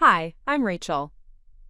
Hi, I'm Rachel.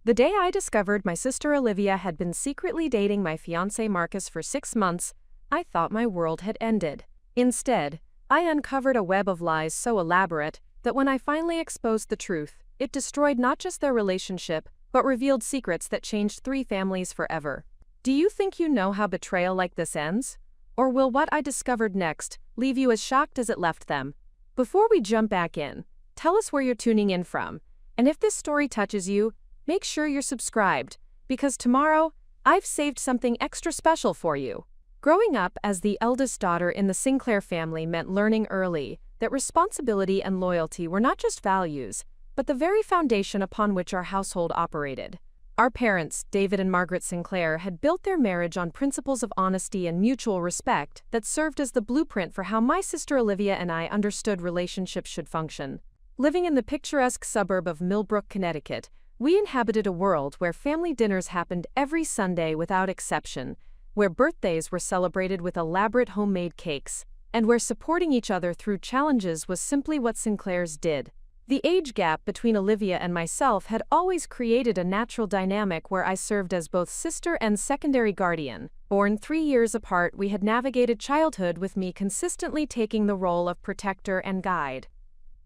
The day I discovered my sister Olivia had been secretly dating my fiancé Marcus for 6 months, I thought my world had ended. Instead, I uncovered a web of lies so elaborate that when I finally exposed the truth, it destroyed not just their relationship, but revealed secrets that changed 3 families forever. Do you think you know how betrayal like this ends? Or will what I discovered next leave you as shocked as it left them? Before we jump back in, tell us where you're tuning in from. And if this story touches you, make sure you're subscribed, because tomorrow, I've saved something extra special for you. Growing up as the eldest daughter in the Sinclair family meant learning early that responsibility and loyalty were not just values, but the very foundation upon which our household operated. Our parents, David and Margaret Sinclair, had built their marriage on principles of honesty and mutual respect that served as the blueprint for how my sister Olivia and I understood relationships should function. Living in the picturesque suburb of Millbrook, Connecticut, we inhabited a world where family dinners happened every Sunday without exception, where birthdays were celebrated with elaborate homemade cakes, and where supporting each other through challenges was simply what Sinclairs did. The age gap between Olivia and myself had always created a natural dynamic where I served as both sister and secondary guardian. Born 3 years apart, we had navigated childhood with me consistently taking the role of protector and guide.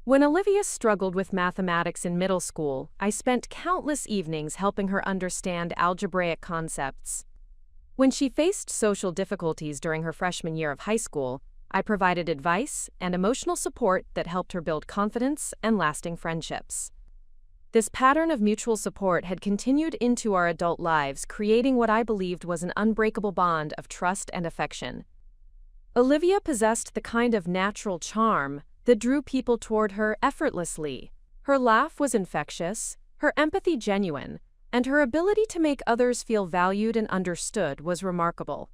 When Olivia struggled with mathematics in middle school, I spent countless evenings helping her understand algebraic concepts. When she faced social difficulties during her freshman year of high school, I provided advice and emotional support that helped her build confidence and lasting friendships. This pattern of mutual support had continued into our adult lives, creating what I believed was an unbreakable bond of trust and affection. Olivia possessed the kind of natural charm that drew people toward her effortlessly. Her laugh was infectious, her empathy genuine, and her ability to make others feel valued and understood was remarkable.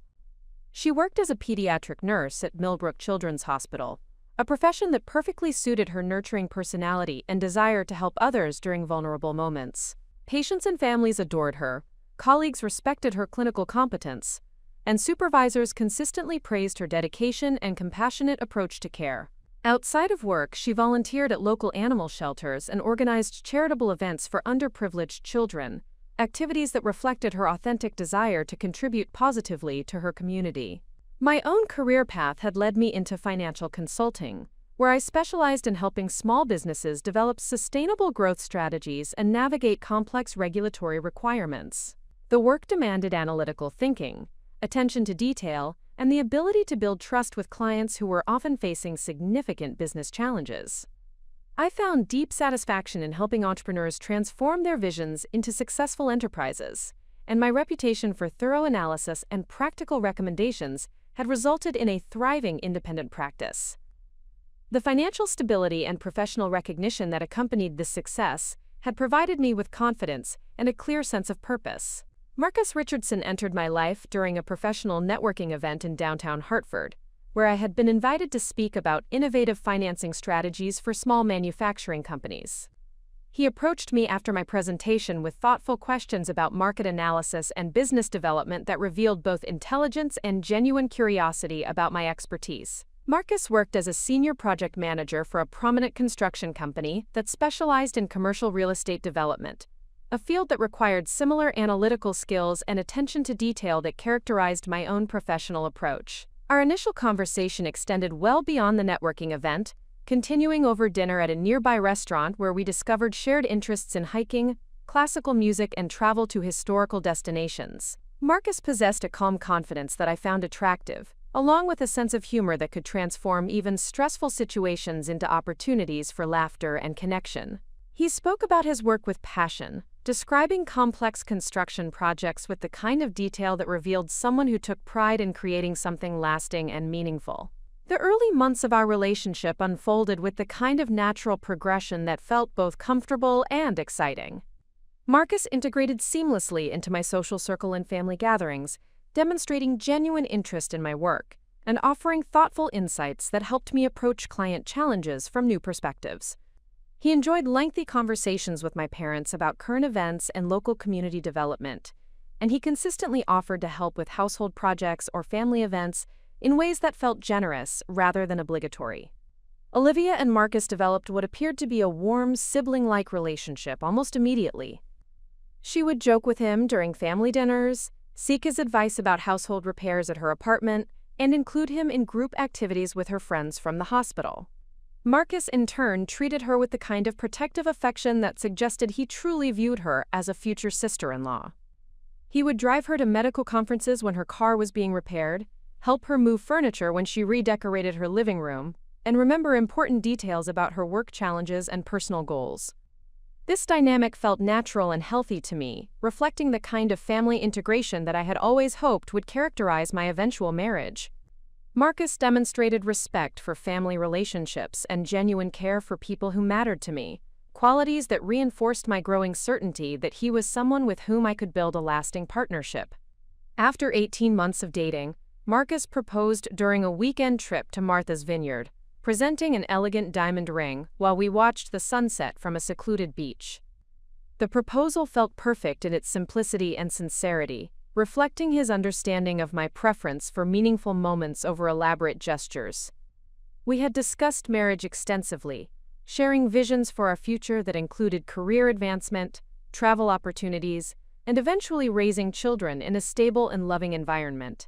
She worked as a pediatric nurse at Millbrook Children's Hospital, a profession that perfectly suited her nurturing personality and desire to help others during vulnerable moments. Patients and families adored her, colleagues respected her clinical competence, and supervisors consistently praised her dedication and compassionate approach to care. Outside of work, she volunteered at local animal shelters and organized charitable events for underprivileged children, activities that reflected her authentic desire to contribute positively to her community. My own career path had led me into financial consulting, where I specialized in helping small businesses develop sustainable growth strategies and navigate complex regulatory requirements. The work demanded analytical thinking, attention to detail, and the ability to build trust with clients who were often facing significant business challenges. I found deep satisfaction in helping entrepreneurs transform their visions into successful enterprises, and my reputation for thorough analysis and practical recommendations had resulted in a thriving independent practice. The financial stability and professional recognition that accompanied this success had provided me with confidence and a clear sense of purpose. Marcus Richardson entered my life during a professional networking event in downtown Hartford, where I had been invited to speak about innovative financing strategies for small manufacturing companies. He approached me after my presentation with thoughtful questions about market analysis and business development that revealed both intelligence and genuine curiosity about my expertise. Marcus worked as a senior project manager for a prominent construction company that specialized in commercial real estate development, a field that required similar analytical skills and attention to detail that characterized my own professional approach. Our initial conversation extended well beyond the networking event, continuing over dinner at a nearby restaurant where we discovered shared interests in hiking, classical music, and travel to historical destinations. Marcus possessed a calm confidence that I found attractive, along with a sense of humor that could transform even stressful situations into opportunities for laughter and connection. He spoke about his work with passion, describing complex construction projects with the kind of detail that revealed someone who took pride in creating something lasting and meaningful. The early months of our relationship unfolded with the kind of natural progression that felt both comfortable and exciting. Marcus integrated seamlessly into my social circle and family gatherings, demonstrating genuine interest in my work and offering thoughtful insights that helped me approach client challenges from new perspectives. He enjoyed lengthy conversations with my parents about current events and local community development, and he consistently offered to help with household projects or family events in ways that felt generous rather than obligatory. Olivia and Marcus developed what appeared to be a warm, sibling-like relationship almost immediately. She would joke with him during family dinners, seek his advice about household repairs at her apartment, and include him in group activities with her friends from the hospital. Marcus, in turn, treated her with the kind of protective affection that suggested he truly viewed her as a future sister-in-law. He would drive her to medical conferences when her car was being repaired, help her move furniture when she redecorated her living room, and remember important details about her work challenges and personal goals. This dynamic felt natural and healthy to me, reflecting the kind of family integration that I had always hoped would characterize my eventual marriage. Marcus demonstrated respect for family relationships and genuine care for people who mattered to me, qualities that reinforced my growing certainty that he was someone with whom I could build a lasting partnership. After 18 months of dating, Marcus proposed during a weekend trip to Martha's Vineyard, presenting an elegant diamond ring while we watched the sunset from a secluded beach. The proposal felt perfect in its simplicity and sincerity, reflecting his understanding of my preference for meaningful moments over elaborate gestures. We had discussed marriage extensively, sharing visions for our future that included career advancement, travel opportunities, and eventually raising children in a stable and loving environment.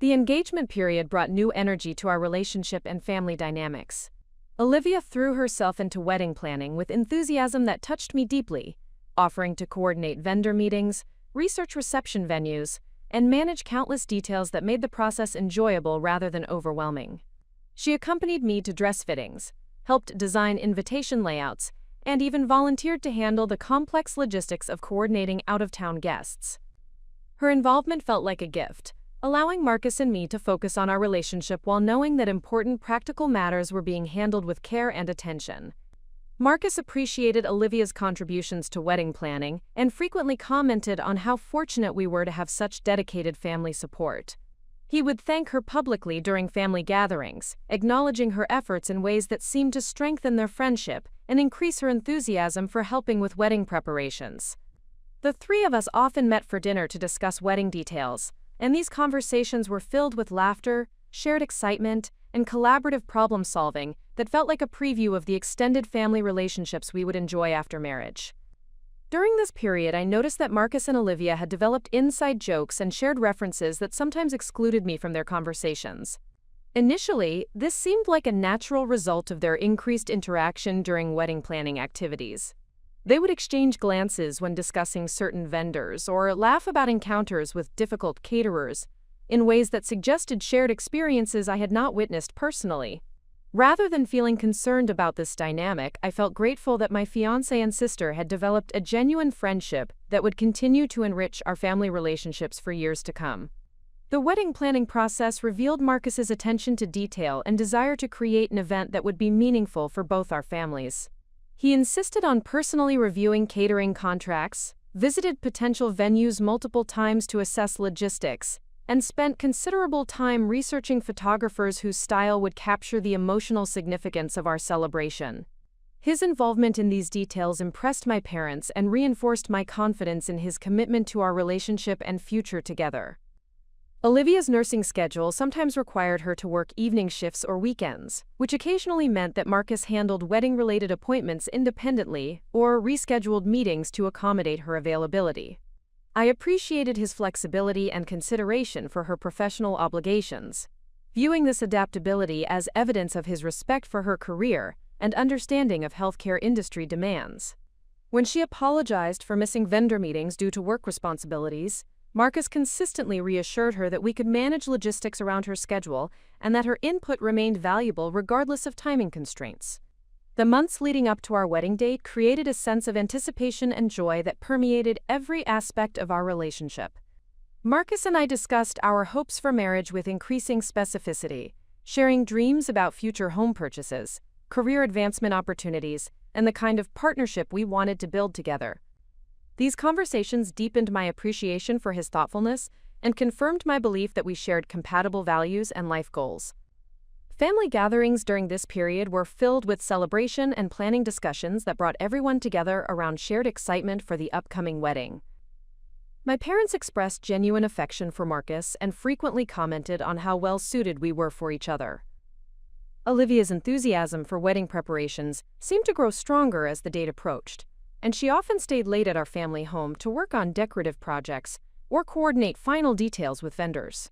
The engagement period brought new energy to our relationship and family dynamics. Olivia threw herself into wedding planning with enthusiasm that touched me deeply, offering to coordinate vendor meetings, research reception venues, and manage countless details that made the process enjoyable rather than overwhelming. She accompanied me to dress fittings, helped design invitation layouts, and even volunteered to handle the complex logistics of coordinating out-of-town guests. Her involvement felt like a gift, allowing Marcus and me to focus on our relationship while knowing that important practical matters were being handled with care and attention. Marcus appreciated Olivia's contributions to wedding planning and frequently commented on how fortunate we were to have such dedicated family support. He would thank her publicly during family gatherings, acknowledging her efforts in ways that seemed to strengthen their friendship and increase her enthusiasm for helping with wedding preparations. The three of us often met for dinner to discuss wedding details, and these conversations were filled with laughter, shared excitement, and collaborative problem-solving that felt like a preview of the extended family relationships we would enjoy after marriage. During this period, I noticed that Marcus and Olivia had developed inside jokes and shared references that sometimes excluded me from their conversations. Initially, this seemed like a natural result of their increased interaction during wedding planning activities. They would exchange glances when discussing certain vendors or laugh about encounters with difficult caterers in ways that suggested shared experiences I had not witnessed personally. Rather than feeling concerned about this dynamic, I felt grateful that my fiancé and sister had developed a genuine friendship that would continue to enrich our family relationships for years to come. The wedding planning process revealed Marcus's attention to detail and desire to create an event that would be meaningful for both our families. He insisted on personally reviewing catering contracts, visited potential venues multiple times to assess logistics, and spent considerable time researching photographers whose style would capture the emotional significance of our celebration. His involvement in these details impressed my parents and reinforced my confidence in his commitment to our relationship and future together. Olivia's nursing schedule sometimes required her to work evening shifts or weekends, which occasionally meant that Marcus handled wedding-related appointments independently or rescheduled meetings to accommodate her availability. I appreciated his flexibility and consideration for her professional obligations, viewing this adaptability as evidence of his respect for her career and understanding of healthcare industry demands. When she apologized for missing vendor meetings due to work responsibilities, Marcus consistently reassured her that we could manage logistics around her schedule and that her input remained valuable regardless of timing constraints. The months leading up to our wedding date created a sense of anticipation and joy that permeated every aspect of our relationship. Marcus and I discussed our hopes for marriage with increasing specificity, sharing dreams about future home purchases, career advancement opportunities, and the kind of partnership we wanted to build together. These conversations deepened my appreciation for his thoughtfulness and confirmed my belief that we shared compatible values and life goals. Family gatherings during this period were filled with celebration and planning discussions that brought everyone together around shared excitement for the upcoming wedding. My parents expressed genuine affection for Marcus and frequently commented on how well suited we were for each other. Olivia's enthusiasm for wedding preparations seemed to grow stronger as the date approached, and she often stayed late at our family home to work on decorative projects or coordinate final details with vendors.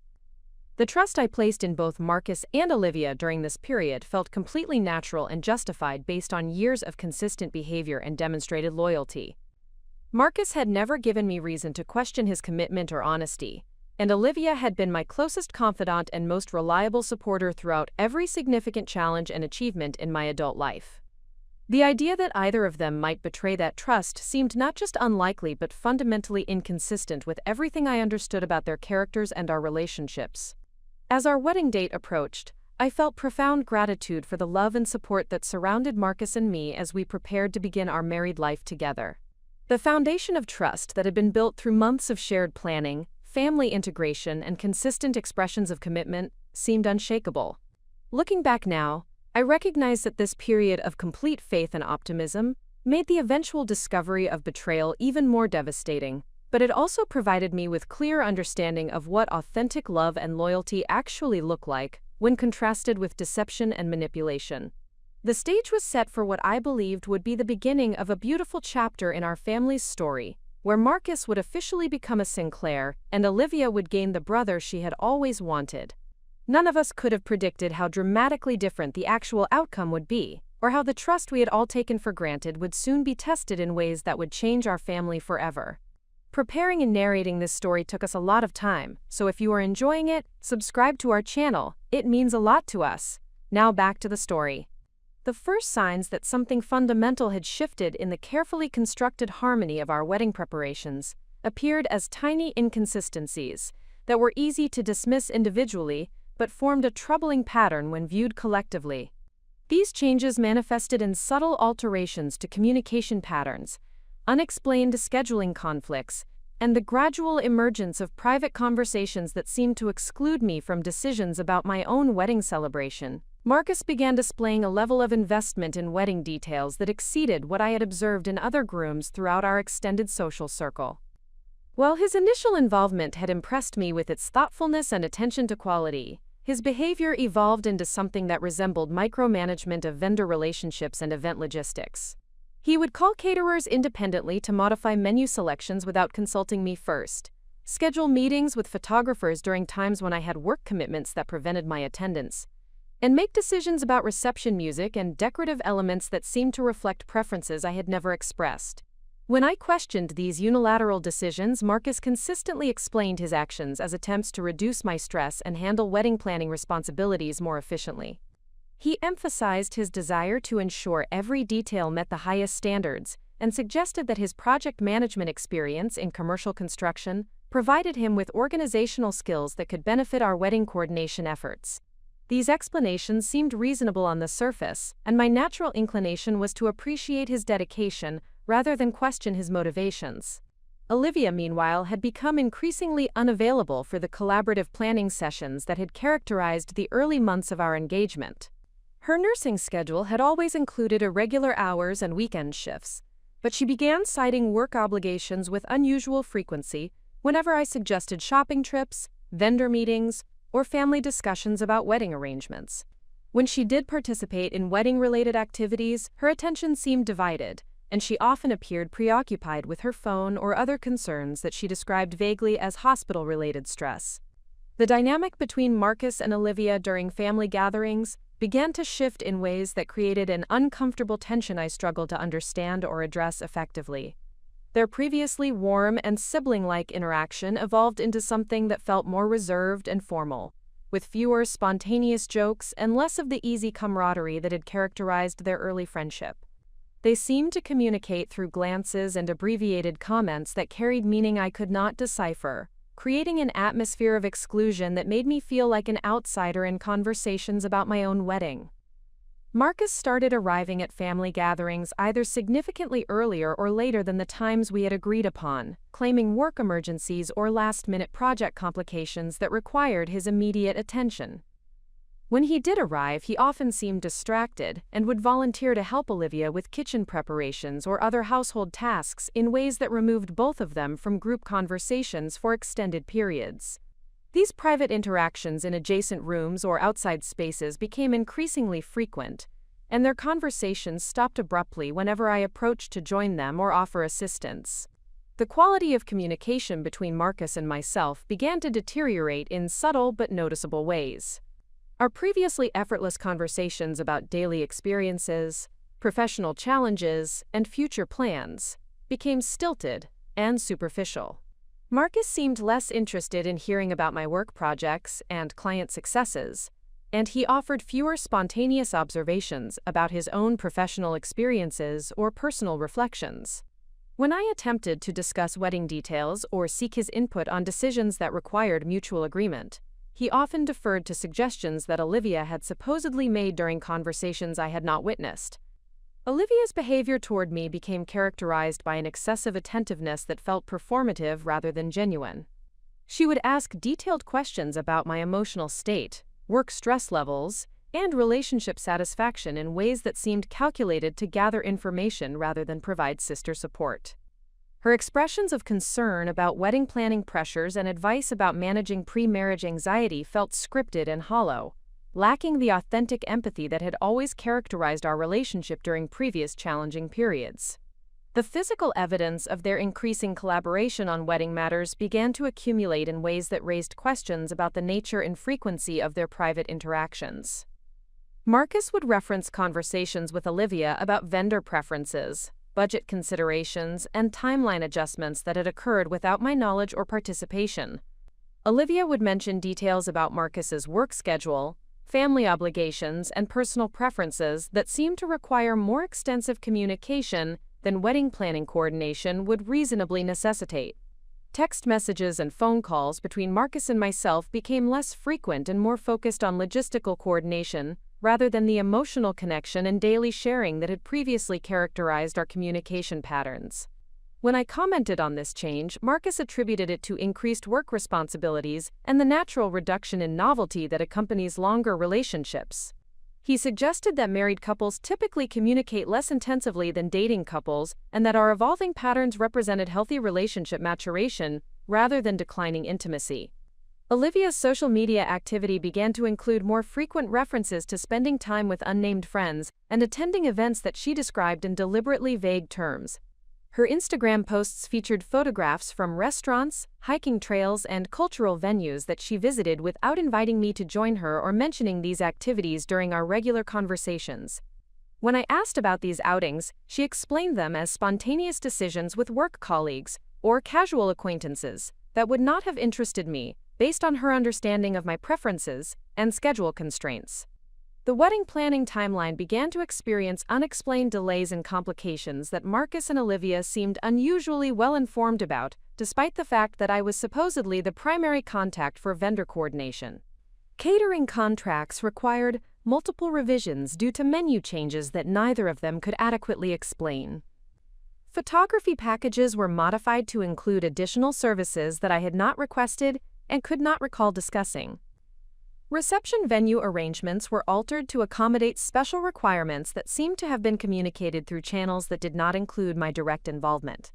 The trust I placed in both Marcus and Olivia during this period felt completely natural and justified based on years of consistent behavior and demonstrated loyalty. Marcus had never given me reason to question his commitment or honesty, and Olivia had been my closest confidant and most reliable supporter throughout every significant challenge and achievement in my adult life. The idea that either of them might betray that trust seemed not just unlikely but fundamentally inconsistent with everything I understood about their characters and our relationships. As our wedding date approached, I felt profound gratitude for the love and support that surrounded Marcus and me as we prepared to begin our married life together. The foundation of trust that had been built through months of shared planning, family integration, and consistent expressions of commitment seemed unshakable. Looking back now, I recognize that this period of complete faith and optimism made the eventual discovery of betrayal even more devastating, but it also provided me with clear understanding of what authentic love and loyalty actually look like when contrasted with deception and manipulation. The stage was set for what I believed would be the beginning of a beautiful chapter in our family's story, where Marcus would officially become a Sinclair and Olivia would gain the brother she had always wanted. None of us could have predicted how dramatically different the actual outcome would be, or how the trust we had all taken for granted would soon be tested in ways that would change our family forever. Preparing and narrating this story took us a lot of time, so if you are enjoying it, subscribe to our channel. It means a lot to us. Now back to the story. The first signs that something fundamental had shifted in the carefully constructed harmony of our wedding preparations appeared as tiny inconsistencies that were easy to dismiss individually but formed a troubling pattern when viewed collectively. These changes manifested in subtle alterations to communication patterns, unexplained scheduling conflicts, and the gradual emergence of private conversations that seemed to exclude me from decisions about my own wedding celebration. Marcus began displaying a level of investment in wedding details that exceeded what I had observed in other grooms throughout our extended social circle. While his initial involvement had impressed me with its thoughtfulness and attention to quality, his behavior evolved into something that resembled micromanagement of vendor relationships and event logistics. He would call caterers independently to modify menu selections without consulting me first, schedule meetings with photographers during times when I had work commitments that prevented my attendance, and make decisions about reception music and decorative elements that seemed to reflect preferences I had never expressed. When I questioned these unilateral decisions, Marcus consistently explained his actions as attempts to reduce my stress and handle wedding planning responsibilities more efficiently. He emphasized his desire to ensure every detail met the highest standards and suggested that his project management experience in commercial construction provided him with organizational skills that could benefit our wedding coordination efforts. These explanations seemed reasonable on the surface, and my natural inclination was to appreciate his dedication rather than question his motivations. Olivia, meanwhile, had become increasingly unavailable for the collaborative planning sessions that had characterized the early months of our engagement. Her nursing schedule had always included irregular hours and weekend shifts, but she began citing work obligations with unusual frequency whenever I suggested shopping trips, vendor meetings, or family discussions about wedding arrangements. When she did participate in wedding-related activities, her attention seemed divided, and she often appeared preoccupied with her phone or other concerns that she described vaguely as hospital-related stress. The dynamic between Marcus and Olivia during family gatherings began to shift in ways that created an uncomfortable tension I struggled to understand or address effectively. Their previously warm and sibling-like interaction evolved into something that felt more reserved and formal, with fewer spontaneous jokes and less of the easy camaraderie that had characterized their early friendship. They seemed to communicate through glances and abbreviated comments that carried meaning I could not decipher, creating an atmosphere of exclusion that made me feel like an outsider in conversations about my own wedding. Marcus started arriving at family gatherings either significantly earlier or later than the times we had agreed upon, claiming work emergencies or last-minute project complications that required his immediate attention. When he did arrive, he often seemed distracted and would volunteer to help Olivia with kitchen preparations or other household tasks in ways that removed both of them from group conversations for extended periods. These private interactions in adjacent rooms or outside spaces became increasingly frequent, and their conversations stopped abruptly whenever I approached to join them or offer assistance. The quality of communication between Marcus and myself began to deteriorate in subtle but noticeable ways. Our previously effortless conversations about daily experiences, professional challenges, and future plans became stilted and superficial. Marcus seemed less interested in hearing about my work projects and client successes, and he offered fewer spontaneous observations about his own professional experiences or personal reflections. When I attempted to discuss wedding details or seek his input on decisions that required mutual agreement, he often deferred to suggestions that Olivia had supposedly made during conversations I had not witnessed. Olivia's behavior toward me became characterized by an excessive attentiveness that felt performative rather than genuine. She would ask detailed questions about my emotional state, work stress levels, and relationship satisfaction in ways that seemed calculated to gather information rather than provide sister support. Her expressions of concern about wedding planning pressures and advice about managing pre-marriage anxiety felt scripted and hollow, lacking the authentic empathy that had always characterized our relationship during previous challenging periods. The physical evidence of their increasing collaboration on wedding matters began to accumulate in ways that raised questions about the nature and frequency of their private interactions. Marcus would reference conversations with Olivia about vendor preferences, budget considerations, and timeline adjustments that had occurred without my knowledge or participation. Olivia would mention details about Marcus's work schedule, family obligations, and personal preferences that seemed to require more extensive communication than wedding planning coordination would reasonably necessitate. Text messages and phone calls between Marcus and myself became less frequent and more focused on logistical coordination rather than the emotional connection and daily sharing that had previously characterized our communication patterns. When I commented on this change, Marcus attributed it to increased work responsibilities and the natural reduction in novelty that accompanies longer relationships. He suggested that married couples typically communicate less intensively than dating couples and that our evolving patterns represented healthy relationship maturation rather than declining intimacy. Olivia's social media activity began to include more frequent references to spending time with unnamed friends and attending events that she described in deliberately vague terms. Her Instagram posts featured photographs from restaurants, hiking trails, and cultural venues that she visited without inviting me to join her or mentioning these activities during our regular conversations. When I asked about these outings, she explained them as spontaneous decisions with work colleagues or casual acquaintances that would not have interested me, based on her understanding of my preferences and schedule constraints. The wedding planning timeline began to experience unexplained delays and complications that Marcus and Olivia seemed unusually well informed about, despite the fact that I was supposedly the primary contact for vendor coordination. Catering contracts required multiple revisions due to menu changes that neither of them could adequately explain. Photography packages were modified to include additional services that I had not requested and could not recall discussing. Reception venue arrangements were altered to accommodate special requirements that seemed to have been communicated through channels that did not include my direct involvement.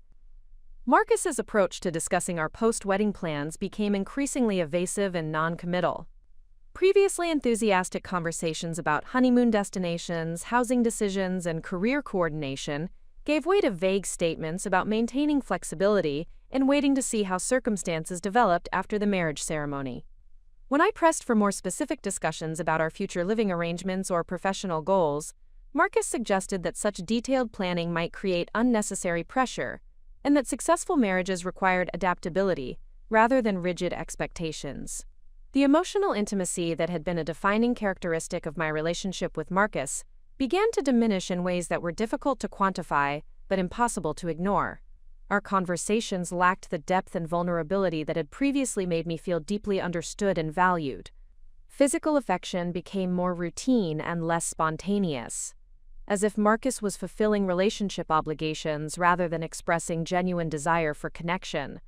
Marcus's approach to discussing our post-wedding plans became increasingly evasive and non-committal. Previously enthusiastic conversations about honeymoon destinations, housing decisions, and career coordination gave way to vague statements about maintaining flexibility and waiting to see how circumstances developed after the marriage ceremony. When I pressed for more specific discussions about our future living arrangements or professional goals, Marcus suggested that such detailed planning might create unnecessary pressure, and that successful marriages required adaptability rather than rigid expectations. The emotional intimacy that had been a defining characteristic of my relationship with Marcus began to diminish in ways that were difficult to quantify but impossible to ignore. Our conversations lacked the depth and vulnerability that had previously made me feel deeply understood and valued. Physical affection became more routine and less spontaneous, as if Marcus was fulfilling relationship obligations rather than expressing genuine desire for connection.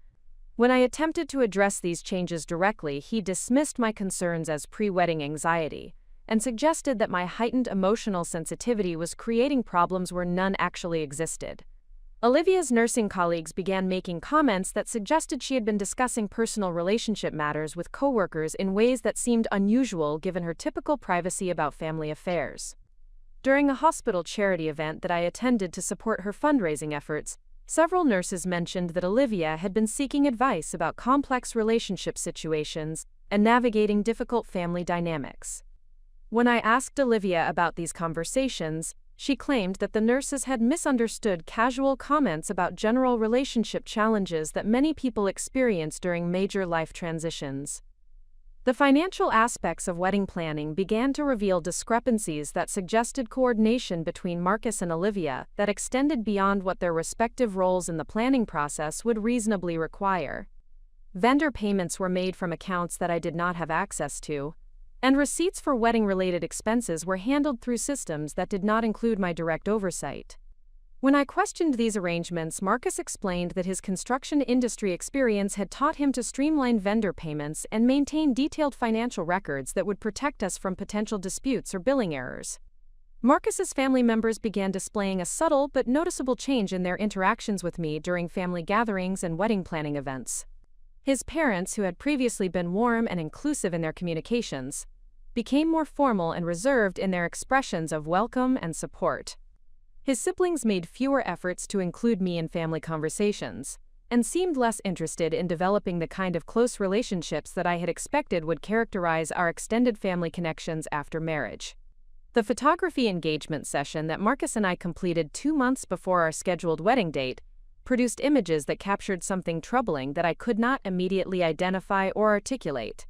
When I attempted to address these changes directly, he dismissed my concerns as pre-wedding anxiety and suggested that my heightened emotional sensitivity was creating problems where none actually existed. Olivia's nursing colleagues began making comments that suggested she had been discussing personal relationship matters with coworkers in ways that seemed unusual given her typical privacy about family affairs. During a hospital charity event that I attended to support her fundraising efforts, several nurses mentioned that Olivia had been seeking advice about complex relationship situations and navigating difficult family dynamics. When I asked Olivia about these conversations, she claimed that the nurses had misunderstood casual comments about general relationship challenges that many people experience during major life transitions. The financial aspects of wedding planning began to reveal discrepancies that suggested coordination between Marcus and Olivia that extended beyond what their respective roles in the planning process would reasonably require. Vendor payments were made from accounts that I did not have access to, and receipts for wedding-related expenses were handled through systems that did not include my direct oversight. When I questioned these arrangements, Marcus explained that his construction industry experience had taught him to streamline vendor payments and maintain detailed financial records that would protect us from potential disputes or billing errors. Marcus's family members began displaying a subtle but noticeable change in their interactions with me during family gatherings and wedding planning events. His parents, who had previously been warm and inclusive in their communications, became more formal and reserved in their expressions of welcome and support. His siblings made fewer efforts to include me in family conversations, and seemed less interested in developing the kind of close relationships that I had expected would characterize our extended family connections after marriage. The photography engagement session that Marcus and I completed 2 months before our scheduled wedding date produced images that captured something troubling that I could not immediately identify or articulate.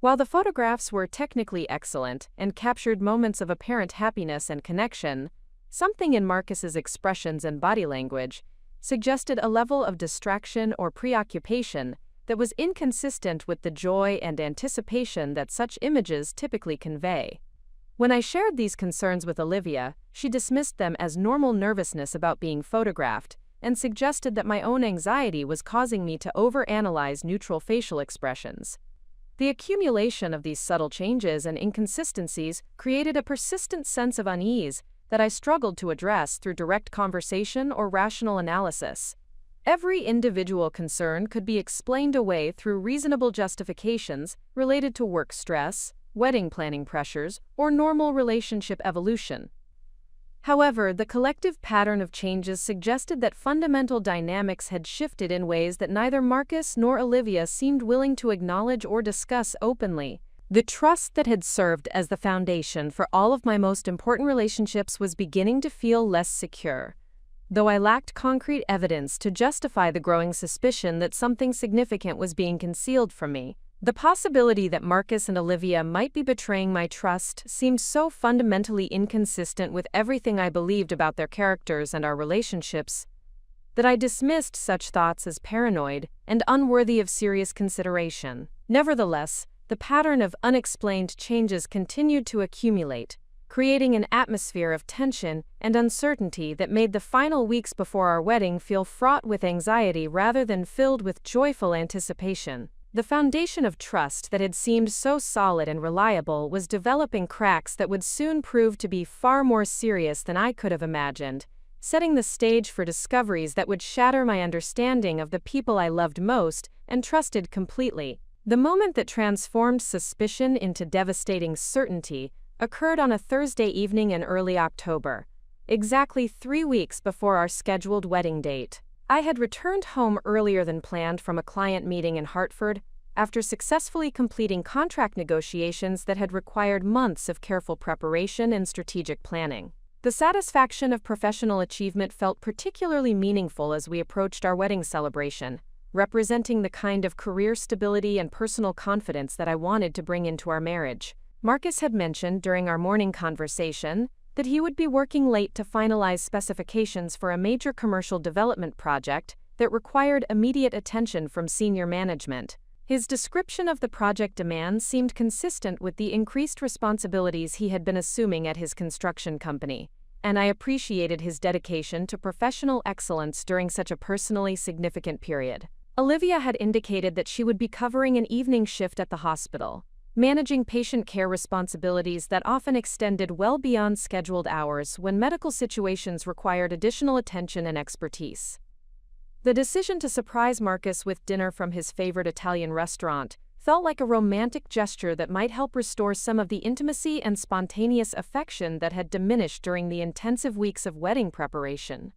While the photographs were technically excellent and captured moments of apparent happiness and connection, something in Marcus's expressions and body language suggested a level of distraction or preoccupation that was inconsistent with the joy and anticipation that such images typically convey. When I shared these concerns with Olivia, she dismissed them as normal nervousness about being photographed and suggested that my own anxiety was causing me to overanalyze neutral facial expressions. The accumulation of these subtle changes and inconsistencies created a persistent sense of unease that I struggled to address through direct conversation or rational analysis. Every individual concern could be explained away through reasonable justifications related to work stress, wedding planning pressures, or normal relationship evolution. However, the collective pattern of changes suggested that fundamental dynamics had shifted in ways that neither Marcus nor Olivia seemed willing to acknowledge or discuss openly. The trust that had served as the foundation for all of my most important relationships was beginning to feel less secure. Though I lacked concrete evidence to justify the growing suspicion that something significant was being concealed from me, the possibility that Marcus and Olivia might be betraying my trust seemed so fundamentally inconsistent with everything I believed about their characters and our relationships that I dismissed such thoughts as paranoid and unworthy of serious consideration. Nevertheless, the pattern of unexplained changes continued to accumulate, creating an atmosphere of tension and uncertainty that made the final weeks before our wedding feel fraught with anxiety rather than filled with joyful anticipation. The foundation of trust that had seemed so solid and reliable was developing cracks that would soon prove to be far more serious than I could have imagined, setting the stage for discoveries that would shatter my understanding of the people I loved most and trusted completely. The moment that transformed suspicion into devastating certainty occurred on a Thursday evening in early October, exactly 3 weeks before our scheduled wedding date. I had returned home earlier than planned from a client meeting in Hartford after successfully completing contract negotiations that had required months of careful preparation and strategic planning. The satisfaction of professional achievement felt particularly meaningful as we approached our wedding celebration, representing the kind of career stability and personal confidence that I wanted to bring into our marriage. Marcus had mentioned during our morning conversation that he would be working late to finalize specifications for a major commercial development project that required immediate attention from senior management. His description of the project demands seemed consistent with the increased responsibilities he had been assuming at his construction company, and I appreciated his dedication to professional excellence during such a personally significant period. Olivia had indicated that she would be covering an evening shift at the hospital, managing patient care responsibilities that often extended well beyond scheduled hours when medical situations required additional attention and expertise. The decision to surprise Marcus with dinner from his favorite Italian restaurant felt like a romantic gesture that might help restore some of the intimacy and spontaneous affection that had diminished during the intensive weeks of wedding preparation.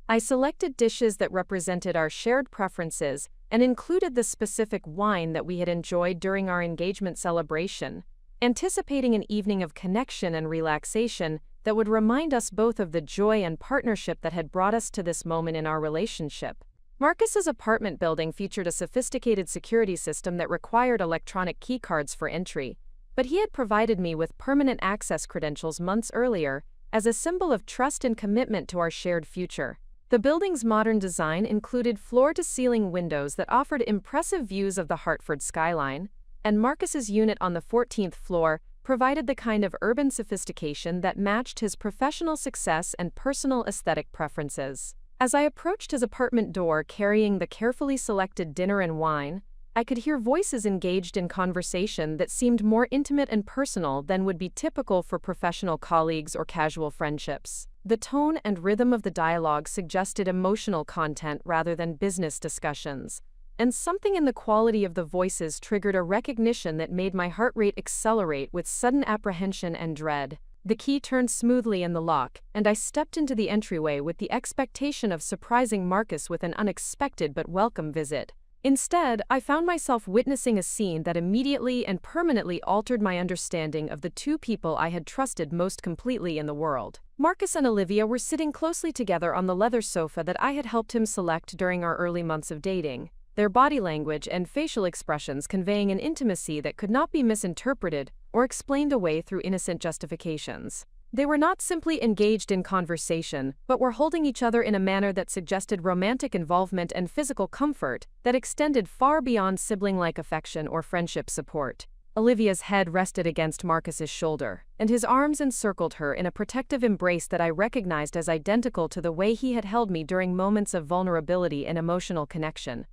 I selected dishes that represented our shared preferences and included the specific wine that we had enjoyed during our engagement celebration, anticipating an evening of connection and relaxation that would remind us both of the joy and partnership that had brought us to this moment in our relationship. Marcus's apartment building featured a sophisticated security system that required electronic keycards for entry, but he had provided me with permanent access credentials months earlier as a symbol of trust and commitment to our shared future. The building's modern design included floor-to-ceiling windows that offered impressive views of the Hartford skyline, and Marcus's unit on the 14th floor provided the kind of urban sophistication that matched his professional success and personal aesthetic preferences. As I approached his apartment door carrying the carefully selected dinner and wine, I could hear voices engaged in conversation that seemed more intimate and personal than would be typical for professional colleagues or casual friendships. The tone and rhythm of the dialogue suggested emotional content rather than business discussions, and something in the quality of the voices triggered a recognition that made my heart rate accelerate with sudden apprehension and dread. The key turned smoothly in the lock, and I stepped into the entryway with the expectation of surprising Marcus with an unexpected but welcome visit. Instead, I found myself witnessing a scene that immediately and permanently altered my understanding of the two people I had trusted most completely in the world. Marcus and Olivia were sitting closely together on the leather sofa that I had helped him select during our early months of dating, their body language and facial expressions conveying an intimacy that could not be misinterpreted or explained away through innocent justifications. They were not simply engaged in conversation, but were holding each other in a manner that suggested romantic involvement and physical comfort that extended far beyond sibling-like affection or friendship support. Olivia's head rested against Marcus's shoulder, and his arms encircled her in a protective embrace that I recognized as identical to the way he had held me during moments of vulnerability and emotional connection.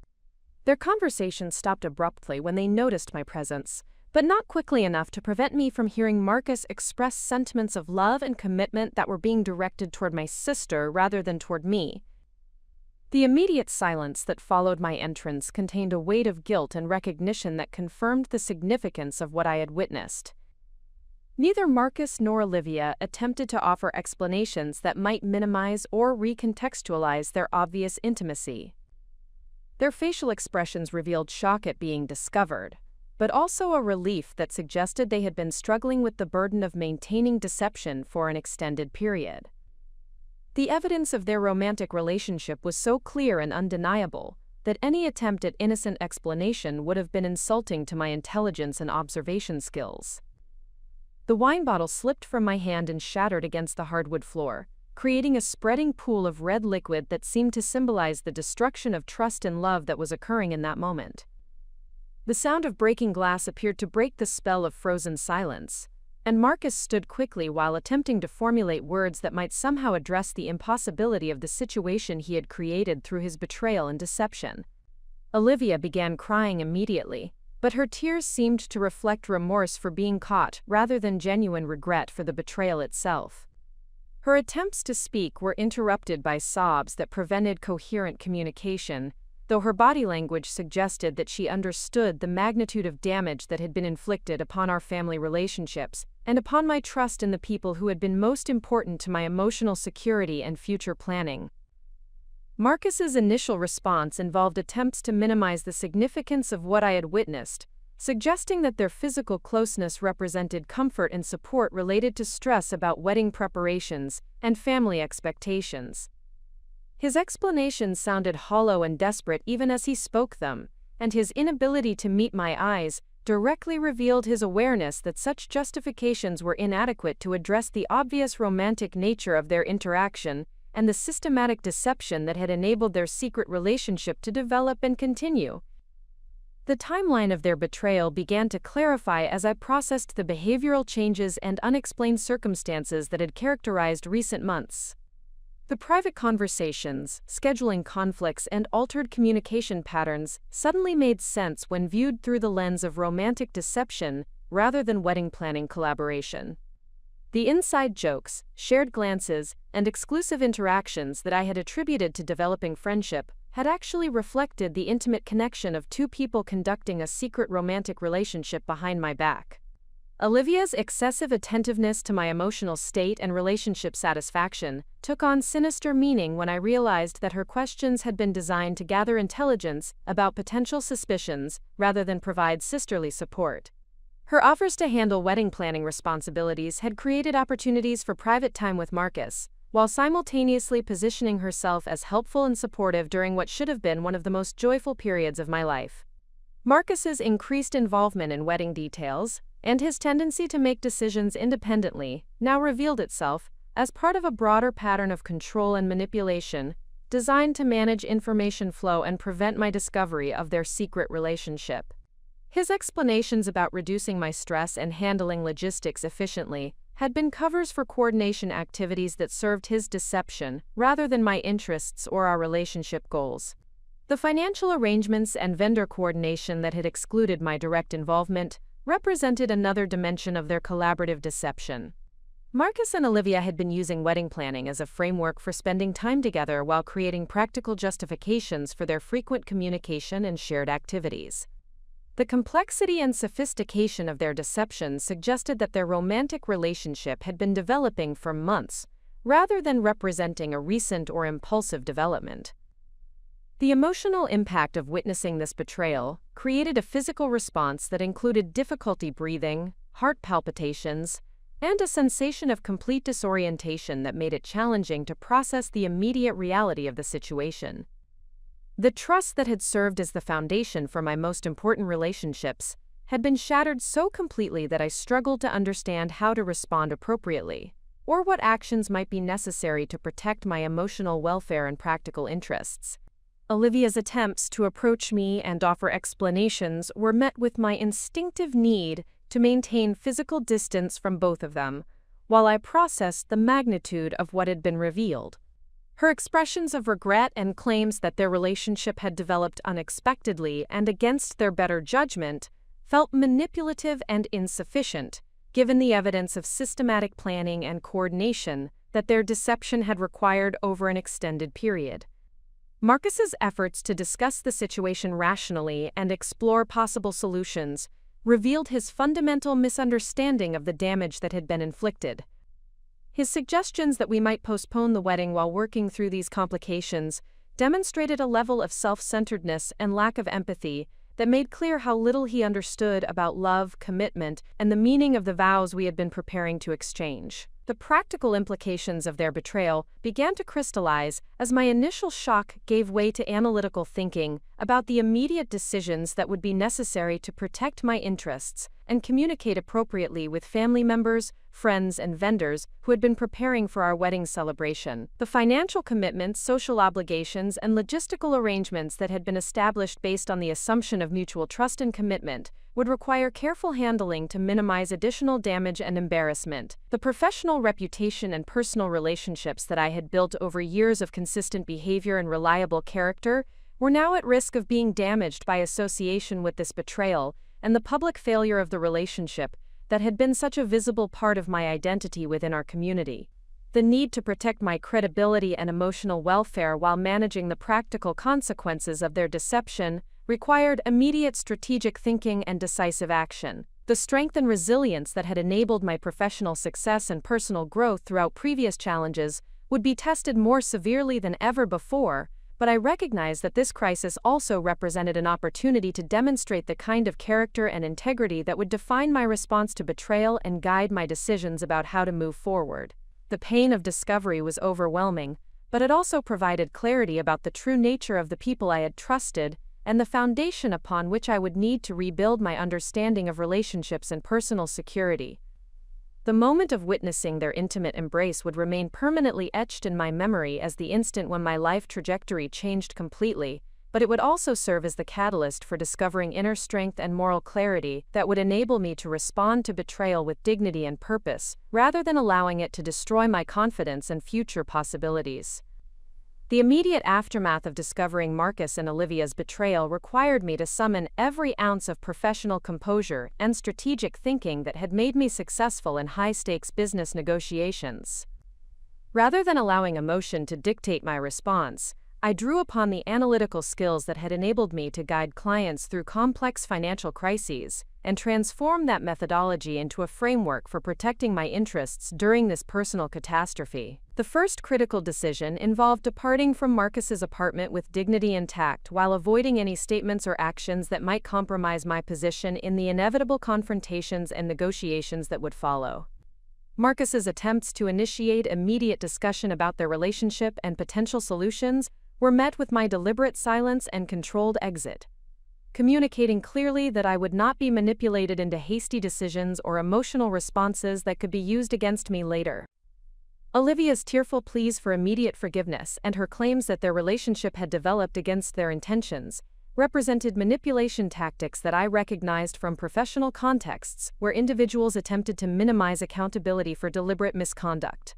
Their conversation stopped abruptly when they noticed my presence, but not quickly enough to prevent me from hearing Marcus express sentiments of love and commitment that were being directed toward my sister rather than toward me. The immediate silence that followed my entrance contained a weight of guilt and recognition that confirmed the significance of what I had witnessed. Neither Marcus nor Olivia attempted to offer explanations that might minimize or recontextualize their obvious intimacy. Their facial expressions revealed shock at being discovered, but also a relief that suggested they had been struggling with the burden of maintaining deception for an extended period. The evidence of their romantic relationship was so clear and undeniable that any attempt at innocent explanation would have been insulting to my intelligence and observation skills. The wine bottle slipped from my hand and shattered against the hardwood floor, creating a spreading pool of red liquid that seemed to symbolize the destruction of trust and love that was occurring in that moment. The sound of breaking glass appeared to break the spell of frozen silence, and Marcus stood quickly while attempting to formulate words that might somehow address the impossibility of the situation he had created through his betrayal and deception. Olivia began crying immediately, but her tears seemed to reflect remorse for being caught rather than genuine regret for the betrayal itself. Her attempts to speak were interrupted by sobs that prevented coherent communication, though her body language suggested that she understood the magnitude of damage that had been inflicted upon our family relationships and upon my trust in the people who had been most important to my emotional security and future planning. Marcus's initial response involved attempts to minimize the significance of what I had witnessed, suggesting that their physical closeness represented comfort and support related to stress about wedding preparations and family expectations. His explanations sounded hollow and desperate even as he spoke them, and his inability to meet my eyes directly revealed his awareness that such justifications were inadequate to address the obvious romantic nature of their interaction and the systematic deception that had enabled their secret relationship to develop and continue. The timeline of their betrayal began to clarify as I processed the behavioral changes and unexplained circumstances that had characterized recent months. The private conversations, scheduling conflicts, and altered communication patterns suddenly made sense when viewed through the lens of romantic deception rather than wedding planning collaboration. The inside jokes, shared glances, and exclusive interactions that I had attributed to developing friendship had actually reflected the intimate connection of two people conducting a secret romantic relationship behind my back. Olivia's excessive attentiveness to my emotional state and relationship satisfaction took on sinister meaning when I realized that her questions had been designed to gather intelligence about potential suspicions rather than provide sisterly support. Her offers to handle wedding planning responsibilities had created opportunities for private time with Marcus, while simultaneously positioning herself as helpful and supportive during what should have been one of the most joyful periods of my life. Marcus's increased involvement in wedding details, and his tendency to make decisions independently, now revealed itself as part of a broader pattern of control and manipulation designed to manage information flow and prevent my discovery of their secret relationship. His explanations about reducing my stress and handling logistics efficiently had been covers for coordination activities that served his deception rather than my interests or our relationship goals. The financial arrangements and vendor coordination that had excluded my direct involvement represented another dimension of their collaborative deception. Marcus and Olivia had been using wedding planning as a framework for spending time together while creating practical justifications for their frequent communication and shared activities. The complexity and sophistication of their deception suggested that their romantic relationship had been developing for months, rather than representing a recent or impulsive development. The emotional impact of witnessing this betrayal created a physical response that included difficulty breathing, heart palpitations, and a sensation of complete disorientation that made it challenging to process the immediate reality of the situation. The trust that had served as the foundation for my most important relationships had been shattered so completely that I struggled to understand how to respond appropriately, or what actions might be necessary to protect my emotional welfare and practical interests. Olivia's attempts to approach me and offer explanations were met with my instinctive need to maintain physical distance from both of them, while I processed the magnitude of what had been revealed. Her expressions of regret and claims that their relationship had developed unexpectedly and against their better judgment felt manipulative and insufficient, given the evidence of systematic planning and coordination that their deception had required over an extended period. Marcus's efforts to discuss the situation rationally and explore possible solutions revealed his fundamental misunderstanding of the damage that had been inflicted. His suggestions that we might postpone the wedding while working through these complications demonstrated a level of self-centeredness and lack of empathy that made clear how little he understood about love, commitment, and the meaning of the vows we had been preparing to exchange. The practical implications of their betrayal began to crystallize as my initial shock gave way to analytical thinking about the immediate decisions that would be necessary to protect my interests and communicate appropriately with family members, friends, and vendors who had been preparing for our wedding celebration. The financial commitments, social obligations, and logistical arrangements that had been established based on the assumption of mutual trust and commitment would require careful handling to minimize additional damage and embarrassment. The professional reputation and personal relationships that I had built over years of consistent behavior and reliable character were now at risk of being damaged by association with this betrayal and the public failure of the relationship that had been such a visible part of my identity within our community. The need to protect my credibility and emotional welfare while managing the practical consequences of their deception required immediate strategic thinking and decisive action. The strength and resilience that had enabled my professional success and personal growth throughout previous challenges would be tested more severely than ever before, but I recognized that this crisis also represented an opportunity to demonstrate the kind of character and integrity that would define my response to betrayal and guide my decisions about how to move forward. The pain of discovery was overwhelming, but it also provided clarity about the true nature of the people I had trusted and the foundation upon which I would need to rebuild my understanding of relationships and personal security. The moment of witnessing their intimate embrace would remain permanently etched in my memory as the instant when my life trajectory changed completely, but it would also serve as the catalyst for discovering inner strength and moral clarity that would enable me to respond to betrayal with dignity and purpose, rather than allowing it to destroy my confidence and future possibilities. The immediate aftermath of discovering Marcus and Olivia's betrayal required me to summon every ounce of professional composure and strategic thinking that had made me successful in high-stakes business negotiations. Rather than allowing emotion to dictate my response, I drew upon the analytical skills that had enabled me to guide clients through complex financial crises and transform that methodology into a framework for protecting my interests during this personal catastrophe. The first critical decision involved departing from Marcus's apartment with dignity intact while avoiding any statements or actions that might compromise my position in the inevitable confrontations and negotiations that would follow. Marcus's attempts to initiate immediate discussion about their relationship and potential solutions were met with my deliberate silence and controlled exit, communicating clearly that I would not be manipulated into hasty decisions or emotional responses that could be used against me later. Olivia's tearful pleas for immediate forgiveness and her claims that their relationship had developed against their intentions represented manipulation tactics that I recognized from professional contexts where individuals attempted to minimize accountability for deliberate misconduct.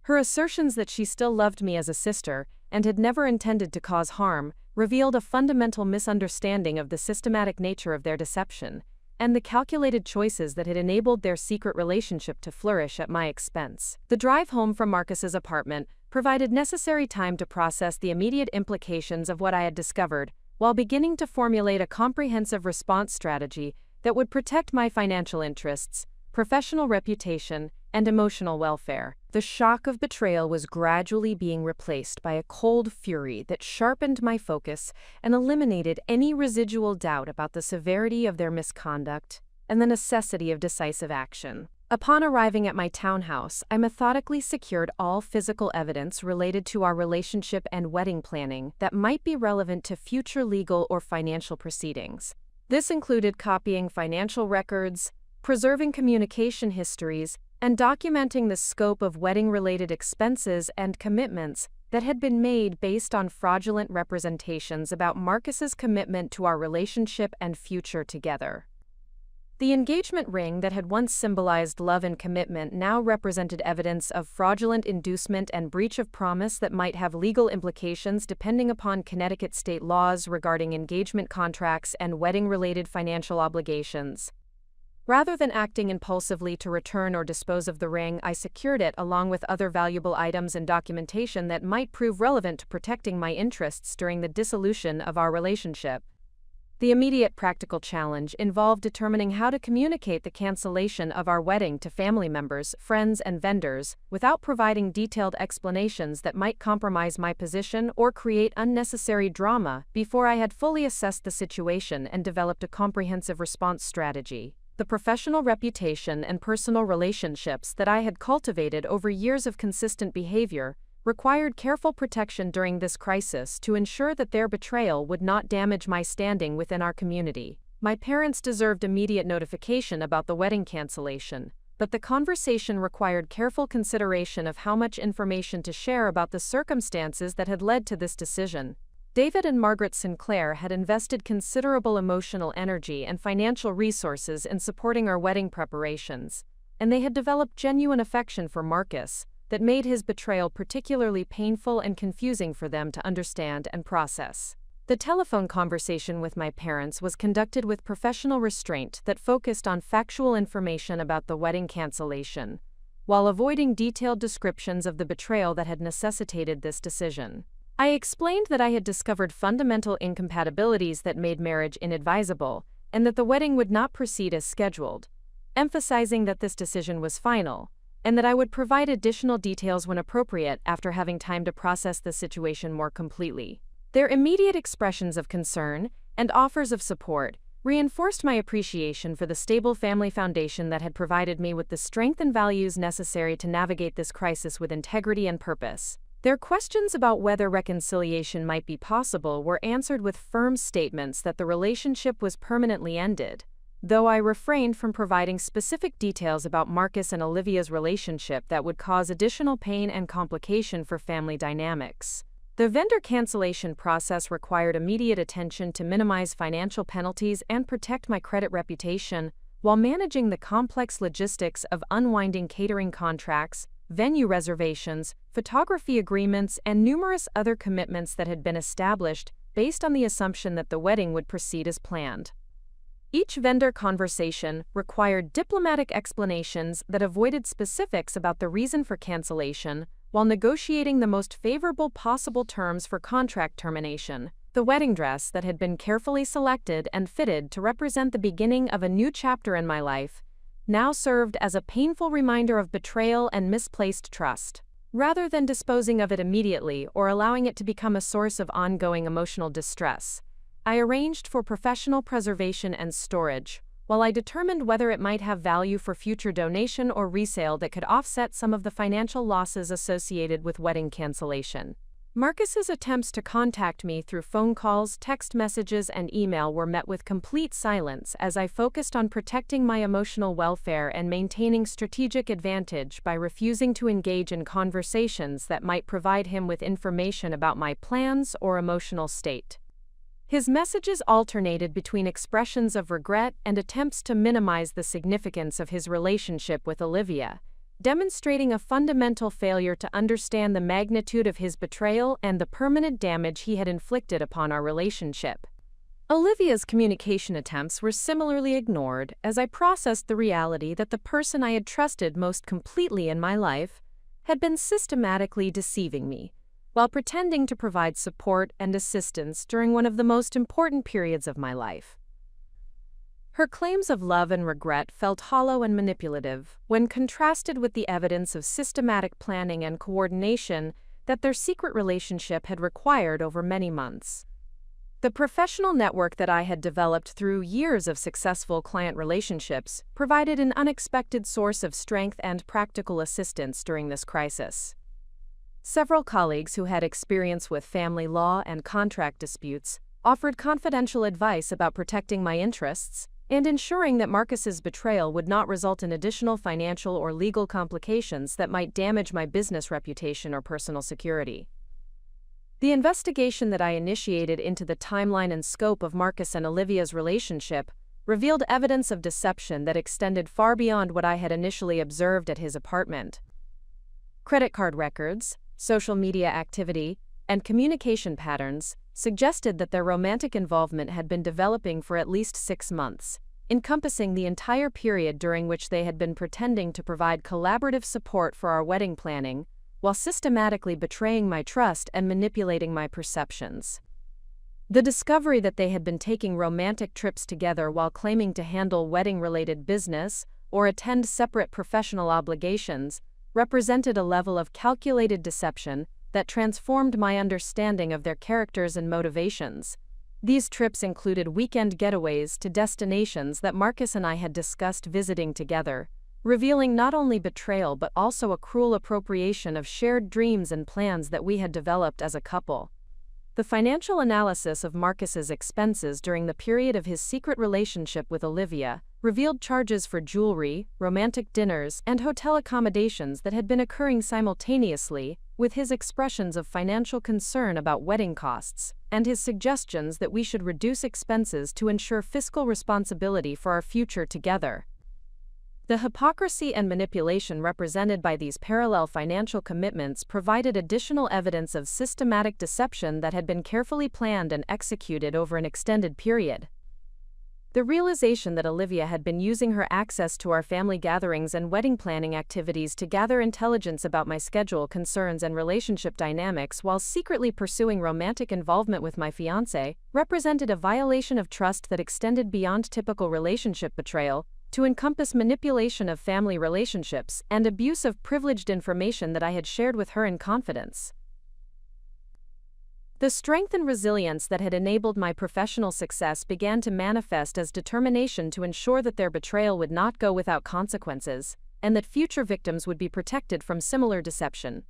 Her assertions that she still loved me as a sister and had never intended to cause harm revealed a fundamental misunderstanding of the systematic nature of their deception and the calculated choices that had enabled their secret relationship to flourish at my expense. The drive home from Marcus's apartment provided necessary time to process the immediate implications of what I had discovered, while beginning to formulate a comprehensive response strategy that would protect my financial interests, professional reputation, and emotional welfare. The shock of betrayal was gradually being replaced by a cold fury that sharpened my focus and eliminated any residual doubt about the severity of their misconduct and the necessity of decisive action. Upon arriving at my townhouse, I methodically secured all physical evidence related to our relationship and wedding planning that might be relevant to future legal or financial proceedings. This included copying financial records, preserving communication histories, and documenting the scope of wedding-related expenses and commitments that had been made based on fraudulent representations about Marcus's commitment to our relationship and future together. The engagement ring that had once symbolized love and commitment now represented evidence of fraudulent inducement and breach of promise that might have legal implications depending upon Connecticut state laws regarding engagement contracts and wedding-related financial obligations. Rather than acting impulsively to return or dispose of the ring, I secured it along with other valuable items and documentation that might prove relevant to protecting my interests during the dissolution of our relationship. The immediate practical challenge involved determining how to communicate the cancellation of our wedding to family members, friends, and vendors without providing detailed explanations that might compromise my position or create unnecessary drama before I had fully assessed the situation and developed a comprehensive response strategy. The professional reputation and personal relationships that I had cultivated over years of consistent behavior required careful protection during this crisis to ensure that their betrayal would not damage my standing within our community. My parents deserved immediate notification about the wedding cancellation, but the conversation required careful consideration of how much information to share about the circumstances that had led to this decision. David and Margaret Sinclair had invested considerable emotional energy and financial resources in supporting our wedding preparations, and they had developed genuine affection for Marcus that made his betrayal particularly painful and confusing for them to understand and process. The telephone conversation with my parents was conducted with professional restraint that focused on factual information about the wedding cancellation, while avoiding detailed descriptions of the betrayal that had necessitated this decision. I explained that I had discovered fundamental incompatibilities that made marriage inadvisable, and that the wedding would not proceed as scheduled, emphasizing that this decision was final, and that I would provide additional details when appropriate after having time to process the situation more completely. Their immediate expressions of concern and offers of support reinforced my appreciation for the stable family foundation that had provided me with the strength and values necessary to navigate this crisis with integrity and purpose. Their questions about whether reconciliation might be possible were answered with firm statements that the relationship was permanently ended, though I refrained from providing specific details about Marcus and Olivia's relationship that would cause additional pain and complication for family dynamics. The vendor cancellation process required immediate attention to minimize financial penalties and protect my credit reputation, while managing the complex logistics of unwinding catering contracts, venue reservations, photography agreements, and numerous other commitments that had been established based on the assumption that the wedding would proceed as planned. Each vendor conversation required diplomatic explanations that avoided specifics about the reason for cancellation while negotiating the most favorable possible terms for contract termination. The wedding dress that had been carefully selected and fitted to represent the beginning of a new chapter in my life now served as a painful reminder of betrayal and misplaced trust. Rather than disposing of it immediately or allowing it to become a source of ongoing emotional distress, I arranged for professional preservation and storage, while I determined whether it might have value for future donation or resale that could offset some of the financial losses associated with wedding cancellation. Marcus's attempts to contact me through phone calls, text messages, and email were met with complete silence as I focused on protecting my emotional welfare and maintaining strategic advantage by refusing to engage in conversations that might provide him with information about my plans or emotional state. His messages alternated between expressions of regret and attempts to minimize the significance of his relationship with Olivia, demonstrating a fundamental failure to understand the magnitude of his betrayal and the permanent damage he had inflicted upon our relationship. Olivia's communication attempts were similarly ignored as I processed the reality that the person I had trusted most completely in my life had been systematically deceiving me, while pretending to provide support and assistance during one of the most important periods of my life. Her claims of love and regret felt hollow and manipulative when contrasted with the evidence of systematic planning and coordination that their secret relationship had required over many months. The professional network that I had developed through years of successful client relationships provided an unexpected source of strength and practical assistance during this crisis. Several colleagues who had experience with family law and contract disputes offered confidential advice about protecting my interests and ensuring that Marcus's betrayal would not result in additional financial or legal complications that might damage my business reputation or personal security. The investigation that I initiated into the timeline and scope of Marcus and Olivia's relationship revealed evidence of deception that extended far beyond what I had initially observed at his apartment. Credit card records, social media activity, and communication patterns suggested that their romantic involvement had been developing for at least 6 months, encompassing the entire period during which they had been pretending to provide collaborative support for our wedding planning, while systematically betraying my trust and manipulating my perceptions. The discovery that they had been taking romantic trips together while claiming to handle wedding-related business or attend separate professional obligations represented a level of calculated deception that transformed my understanding of their characters and motivations. These trips included weekend getaways to destinations that Marcus and I had discussed visiting together, revealing not only betrayal but also a cruel appropriation of shared dreams and plans that we had developed as a couple. The financial analysis of Marcus's expenses during the period of his secret relationship with Olivia revealed charges for jewelry, romantic dinners, and hotel accommodations that had been occurring simultaneously with his expressions of financial concern about wedding costs and his suggestions that we should reduce expenses to ensure fiscal responsibility for our future together. The hypocrisy and manipulation represented by these parallel financial commitments provided additional evidence of systematic deception that had been carefully planned and executed over an extended period. The realization that Olivia had been using her access to our family gatherings and wedding planning activities to gather intelligence about my schedule, concerns, and relationship dynamics while secretly pursuing romantic involvement with my fiancé represented a violation of trust that extended beyond typical relationship betrayal to encompass manipulation of family relationships and abuse of privileged information that I had shared with her in confidence. The strength and resilience that had enabled my professional success began to manifest as determination to ensure that their betrayal would not go without consequences, and that future victims would be protected from similar deception.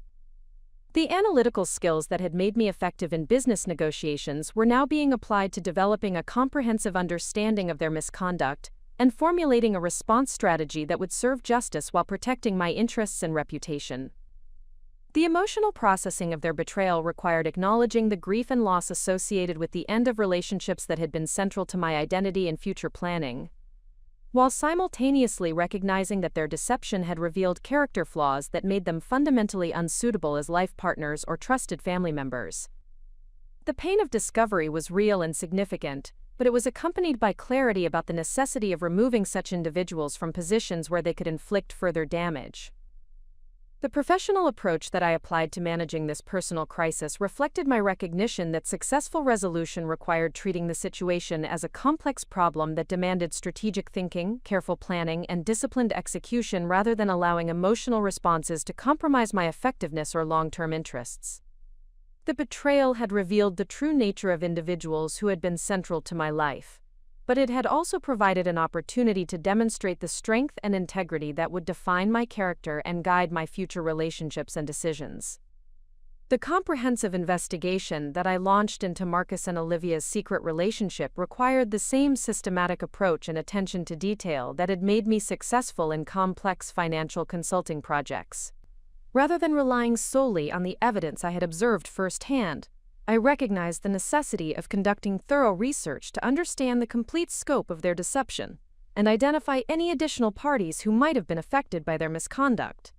The analytical skills that had made me effective in business negotiations were now being applied to developing a comprehensive understanding of their misconduct and formulating a response strategy that would serve justice while protecting my interests and reputation. The emotional processing of their betrayal required acknowledging the grief and loss associated with the end of relationships that had been central to my identity and future planning. while simultaneously recognizing that their deception had revealed character flaws that made them fundamentally unsuitable as life partners or trusted family members. The pain of discovery was real and significant, but it was accompanied by clarity about the necessity of removing such individuals from positions where they could inflict further damage. The professional approach that I applied to managing this personal crisis reflected my recognition that successful resolution required treating the situation as a complex problem that demanded strategic thinking, careful planning, and disciplined execution rather than allowing emotional responses to compromise my effectiveness or long-term interests. The betrayal had revealed the true nature of individuals who had been central to my life, but it had also provided an opportunity to demonstrate the strength and integrity that would define my character and guide my future relationships and decisions. The comprehensive investigation that I launched into Marcus and Olivia's secret relationship required the same systematic approach and attention to detail that had made me successful in complex financial consulting projects. Rather than relying solely on the evidence I had observed firsthand, I recognized the necessity of conducting thorough research to understand the complete scope of their deception and identify any additional parties who might have been affected by their misconduct.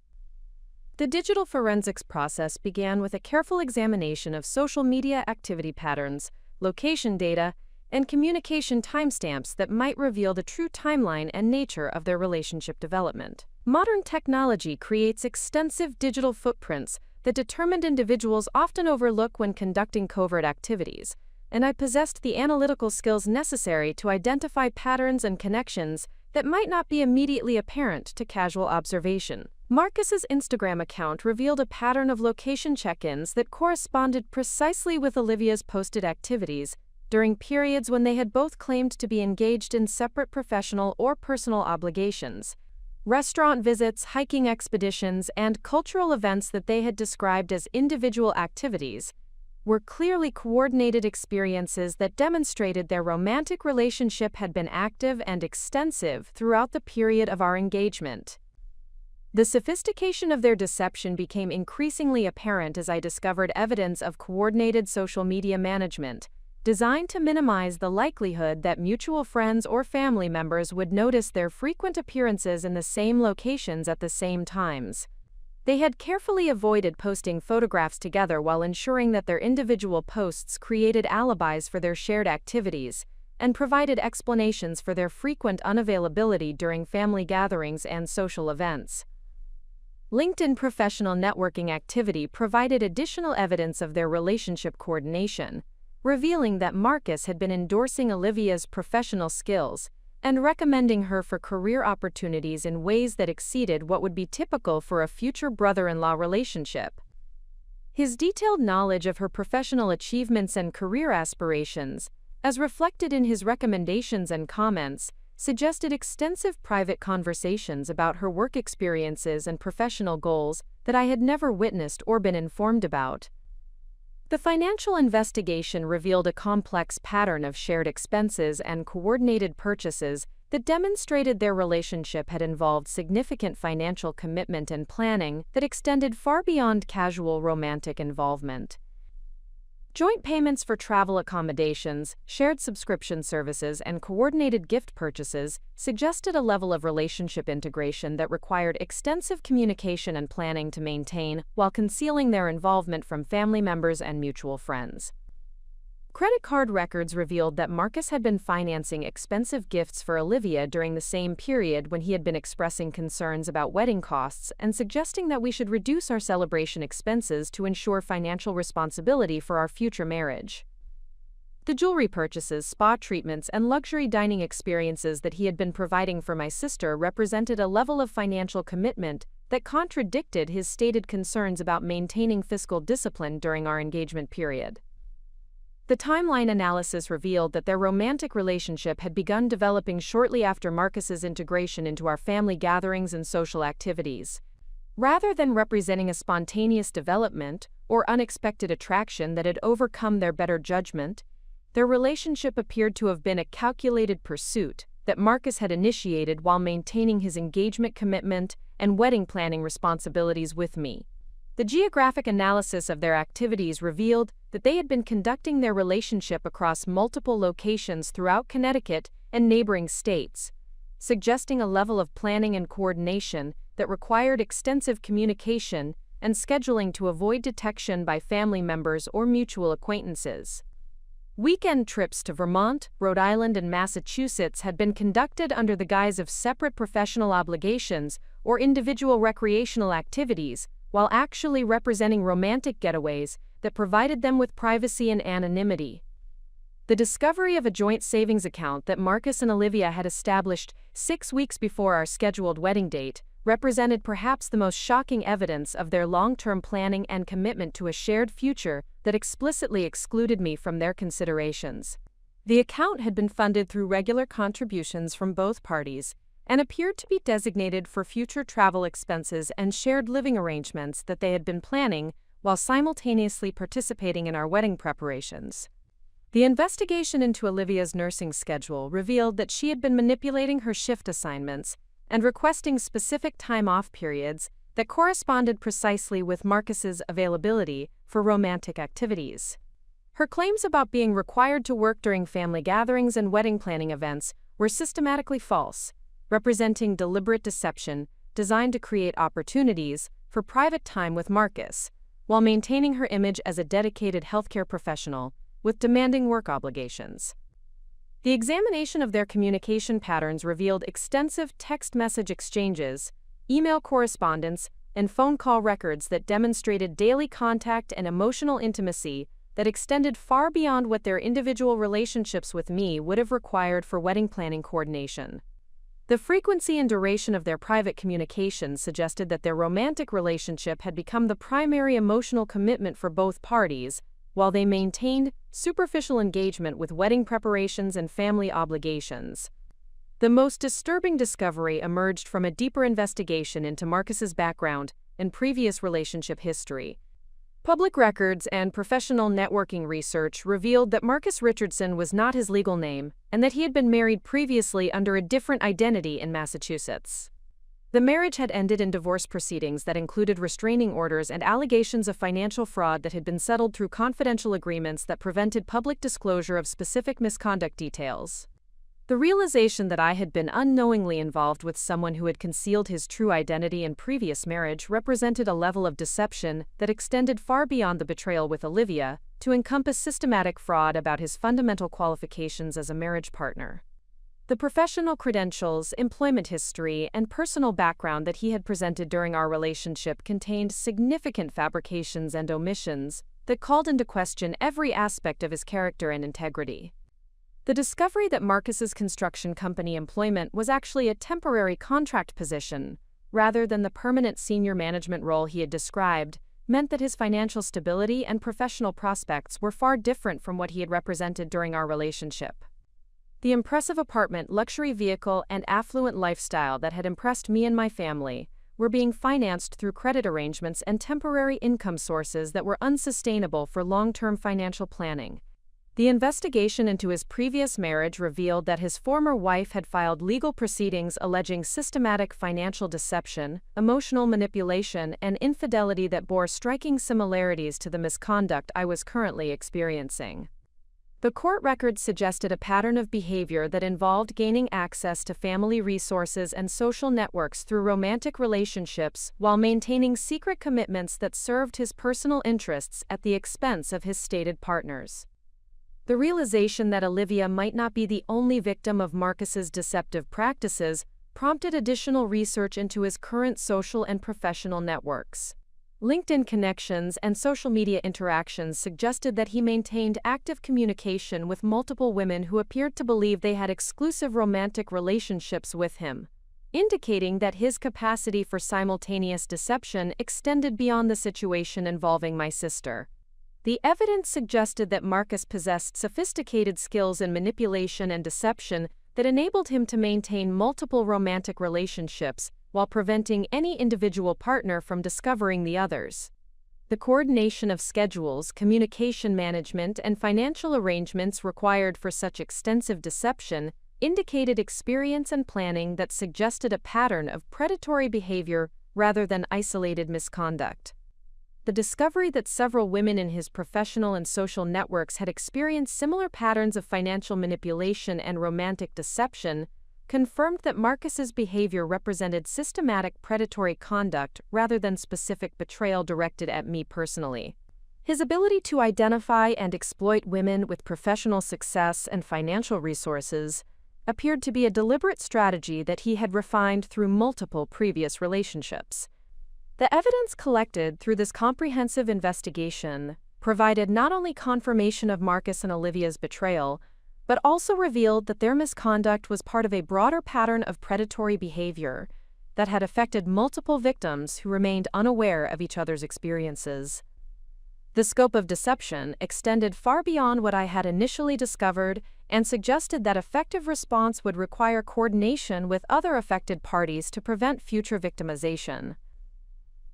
The digital forensics process began with a careful examination of social media activity patterns, location data, and communication timestamps that might reveal the true timeline and nature of their relationship development. Modern technology creates extensive digital footprints that determined individuals often overlook when conducting covert activities, and I possessed the analytical skills necessary to identify patterns and connections that might not be immediately apparent to casual observation. Marcus's Instagram account revealed a pattern of location check-ins that corresponded precisely with Olivia's posted activities during periods when they had both claimed to be engaged in separate professional or personal obligations. Restaurant visits, hiking expeditions, and cultural events that they had described as individual activities were clearly coordinated experiences that demonstrated their romantic relationship had been active and extensive throughout the period of our engagement. The sophistication of their deception became increasingly apparent as I discovered evidence of coordinated social media management, designed to minimize the likelihood that mutual friends or family members would notice their frequent appearances in the same locations at the same times. They had carefully avoided posting photographs together while ensuring that their individual posts created alibis for their shared activities and provided explanations for their frequent unavailability during family gatherings and social events. LinkedIn professional networking activity provided additional evidence of their relationship coordination, revealing that Marcus had been endorsing Olivia's professional skills and recommending her for career opportunities in ways that exceeded what would be typical for a future brother-in-law relationship. His detailed knowledge of her professional achievements and career aspirations, as reflected in his recommendations and comments, suggested extensive private conversations about her work experiences and professional goals that I had never witnessed or been informed about. The financial investigation revealed a complex pattern of shared expenses and coordinated purchases that demonstrated their relationship had involved significant financial commitment and planning that extended far beyond casual romantic involvement. Joint payments for travel accommodations, shared subscription services, and coordinated gift purchases suggested a level of relationship integration that required extensive communication and planning to maintain while concealing their involvement from family members and mutual friends. Credit card records revealed that Marcus had been financing expensive gifts for Olivia during the same period when he had been expressing concerns about wedding costs and suggesting that we should reduce our celebration expenses to ensure financial responsibility for our future marriage. The jewelry purchases, spa treatments, and luxury dining experiences that he had been providing for my sister represented a level of financial commitment that contradicted his stated concerns about maintaining fiscal discipline during our engagement period. The timeline analysis revealed that their romantic relationship had begun developing shortly after Marcus's integration into our family gatherings and social activities. Rather than representing a spontaneous development or unexpected attraction that had overcome their better judgment, their relationship appeared to have been a calculated pursuit that Marcus had initiated while maintaining his engagement commitment and wedding planning responsibilities with me. The geographic analysis of their activities revealed that they had been conducting their relationship across multiple locations throughout Connecticut and neighboring states, suggesting a level of planning and coordination that required extensive communication and scheduling to avoid detection by family members or mutual acquaintances. Weekend trips to Vermont, Rhode Island, and Massachusetts had been conducted under the guise of separate professional obligations or individual recreational activities, while actually representing romantic getaways that provided them with privacy and anonymity. The discovery of a joint savings account that Marcus and Olivia had established 6 weeks before our scheduled wedding date represented perhaps the most shocking evidence of their long-term planning and commitment to a shared future that explicitly excluded me from their considerations. The account had been funded through regular contributions from both parties and appeared to be designated for future travel expenses and shared living arrangements that they had been planning while simultaneously participating in our wedding preparations. The investigation into Olivia's nursing schedule revealed that she had been manipulating her shift assignments and requesting specific time-off periods that corresponded precisely with Marcus's availability for romantic activities. Her claims about being required to work during family gatherings and wedding planning events were systematically false, representing deliberate deception designed to create opportunities for private time with Marcus, while maintaining her image as a dedicated healthcare professional with demanding work obligations. The examination of their communication patterns revealed extensive text message exchanges, email correspondence, and phone call records that demonstrated daily contact and emotional intimacy that extended far beyond what their individual relationships with me would have required for wedding planning coordination. The frequency and duration of their private communications suggested that their romantic relationship had become the primary emotional commitment for both parties, while they maintained superficial engagement with wedding preparations and family obligations. The most disturbing discovery emerged from a deeper investigation into Marcus's background and previous relationship history. Public records and professional networking research revealed that Marcus Richardson was not his legal name and that he had been married previously under a different identity in Massachusetts. The marriage had ended in divorce proceedings that included restraining orders and allegations of financial fraud that had been settled through confidential agreements that prevented public disclosure of specific misconduct details. The realization that I had been unknowingly involved with someone who had concealed his true identity in previous marriage represented a level of deception that extended far beyond the betrayal with Olivia to encompass systematic fraud about his fundamental qualifications as a marriage partner. The professional credentials, employment history, and personal background that he had presented during our relationship contained significant fabrications and omissions that called into question every aspect of his character and integrity. The discovery that Marcus's construction company employment was actually a temporary contract position, rather than the permanent senior management role he had described, meant that his financial stability and professional prospects were far different from what he had represented during our relationship. The impressive apartment, luxury vehicle, and affluent lifestyle that had impressed me and my family were being financed through credit arrangements and temporary income sources that were unsustainable for long-term financial planning. The investigation into his previous marriage revealed that his former wife had filed legal proceedings alleging systematic financial deception, emotional manipulation, and infidelity that bore striking similarities to the misconduct I was currently experiencing. The court records suggested a pattern of behavior that involved gaining access to family resources and social networks through romantic relationships while maintaining secret commitments that served his personal interests at the expense of his stated partners. The realization that Olivia might not be the only victim of Marcus's deceptive practices prompted additional research into his current social and professional networks. LinkedIn connections and social media interactions suggested that he maintained active communication with multiple women who appeared to believe they had exclusive romantic relationships with him, indicating that his capacity for simultaneous deception extended beyond the situation involving my sister. The evidence suggested that Marcus possessed sophisticated skills in manipulation and deception that enabled him to maintain multiple romantic relationships while preventing any individual partner from discovering the others. The coordination of schedules, communication management, and financial arrangements required for such extensive deception indicated experience and planning that suggested a pattern of predatory behavior rather than isolated misconduct. The discovery that several women in his professional and social networks had experienced similar patterns of financial manipulation and romantic deception confirmed that Marcus's behavior represented systematic predatory conduct rather than specific betrayal directed at me personally. His ability to identify and exploit women with professional success and financial resources appeared to be a deliberate strategy that he had refined through multiple previous relationships. The evidence collected through this comprehensive investigation provided not only confirmation of Marcus and Olivia's betrayal, but also revealed that their misconduct was part of a broader pattern of predatory behavior that had affected multiple victims who remained unaware of each other's experiences. The scope of deception extended far beyond what I had initially discovered and suggested that effective response would require coordination with other affected parties to prevent future victimization.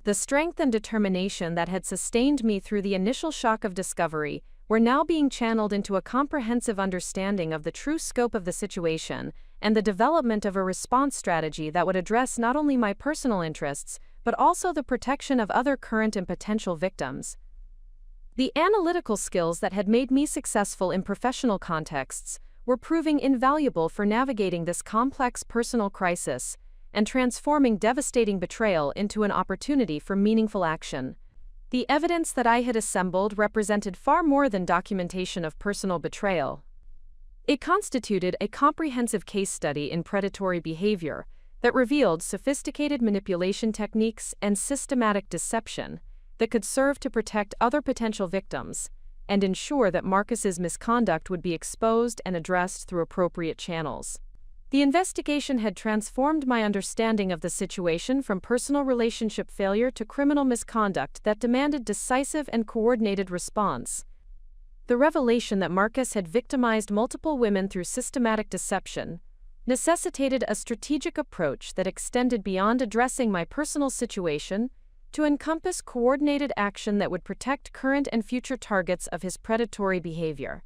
The strength and determination that had sustained me through the initial shock of discovery were now being channeled into a comprehensive understanding of the true scope of the situation and the development of a response strategy that would address not only my personal interests, but also the protection of other current and potential victims. The analytical skills that had made me successful in professional contexts were proving invaluable for navigating this complex personal crisis and transforming devastating betrayal into an opportunity for meaningful action. The evidence that I had assembled represented far more than documentation of personal betrayal. It constituted a comprehensive case study in predatory behavior that revealed sophisticated manipulation techniques and systematic deception that could serve to protect other potential victims and ensure that Marcus's misconduct would be exposed and addressed through appropriate channels. The investigation had transformed my understanding of the situation from personal relationship failure to criminal misconduct that demanded decisive and coordinated response. The revelation that Marcus had victimized multiple women through systematic deception necessitated a strategic approach that extended beyond addressing my personal situation to encompass coordinated action that would protect current and future targets of his predatory behavior.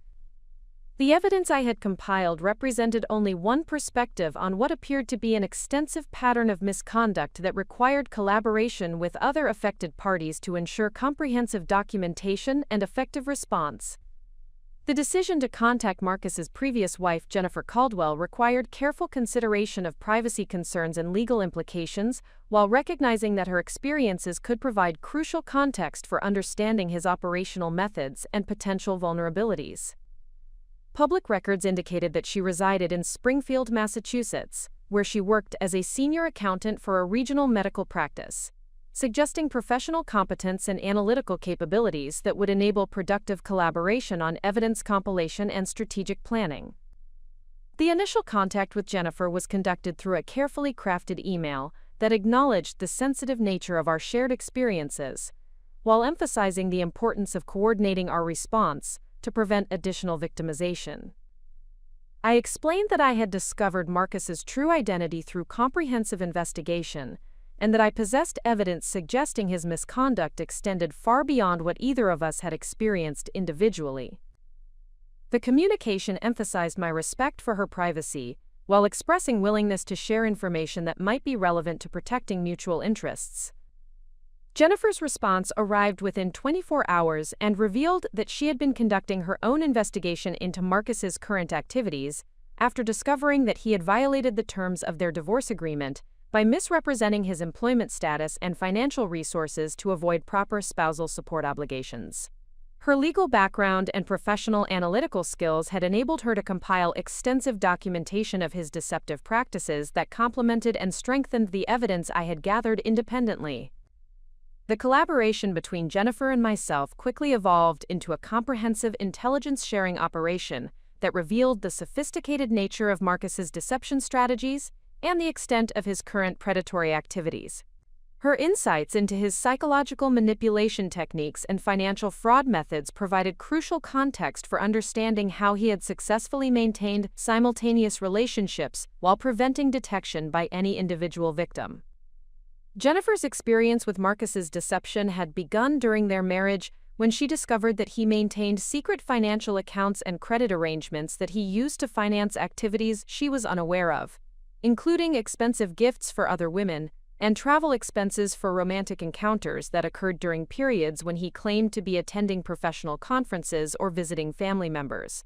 The evidence I had compiled represented only one perspective on what appeared to be an extensive pattern of misconduct that required collaboration with other affected parties to ensure comprehensive documentation and effective response. The decision to contact Marcus's previous wife, Jennifer Caldwell, required careful consideration of privacy concerns and legal implications, while recognizing that her experiences could provide crucial context for understanding his operational methods and potential vulnerabilities. Public records indicated that she resided in Springfield, Massachusetts, where she worked as a senior accountant for a regional medical practice, suggesting professional competence and analytical capabilities that would enable productive collaboration on evidence compilation and strategic planning. The initial contact with Jennifer was conducted through a carefully crafted email that acknowledged the sensitive nature of our shared experiences, while emphasizing the importance of coordinating our response to prevent additional victimization. I explained that I had discovered Marcus's true identity through comprehensive investigation, and that I possessed evidence suggesting his misconduct extended far beyond what either of us had experienced individually. The communication emphasized my respect for her privacy, while expressing willingness to share information that might be relevant to protecting mutual interests. Jennifer's response arrived within 24 hours and revealed that she had been conducting her own investigation into Marcus's current activities after discovering that he had violated the terms of their divorce agreement by misrepresenting his employment status and financial resources to avoid proper spousal support obligations. Her legal background and professional analytical skills had enabled her to compile extensive documentation of his deceptive practices that complemented and strengthened the evidence I had gathered independently. The collaboration between Jennifer and myself quickly evolved into a comprehensive intelligence-sharing operation that revealed the sophisticated nature of Marcus's deception strategies and the extent of his current predatory activities. Her insights into his psychological manipulation techniques and financial fraud methods provided crucial context for understanding how he had successfully maintained simultaneous relationships while preventing detection by any individual victim. Jennifer's experience with Marcus's deception had begun during their marriage when she discovered that he maintained secret financial accounts and credit arrangements that he used to finance activities she was unaware of, including expensive gifts for other women and travel expenses for romantic encounters that occurred during periods when he claimed to be attending professional conferences or visiting family members.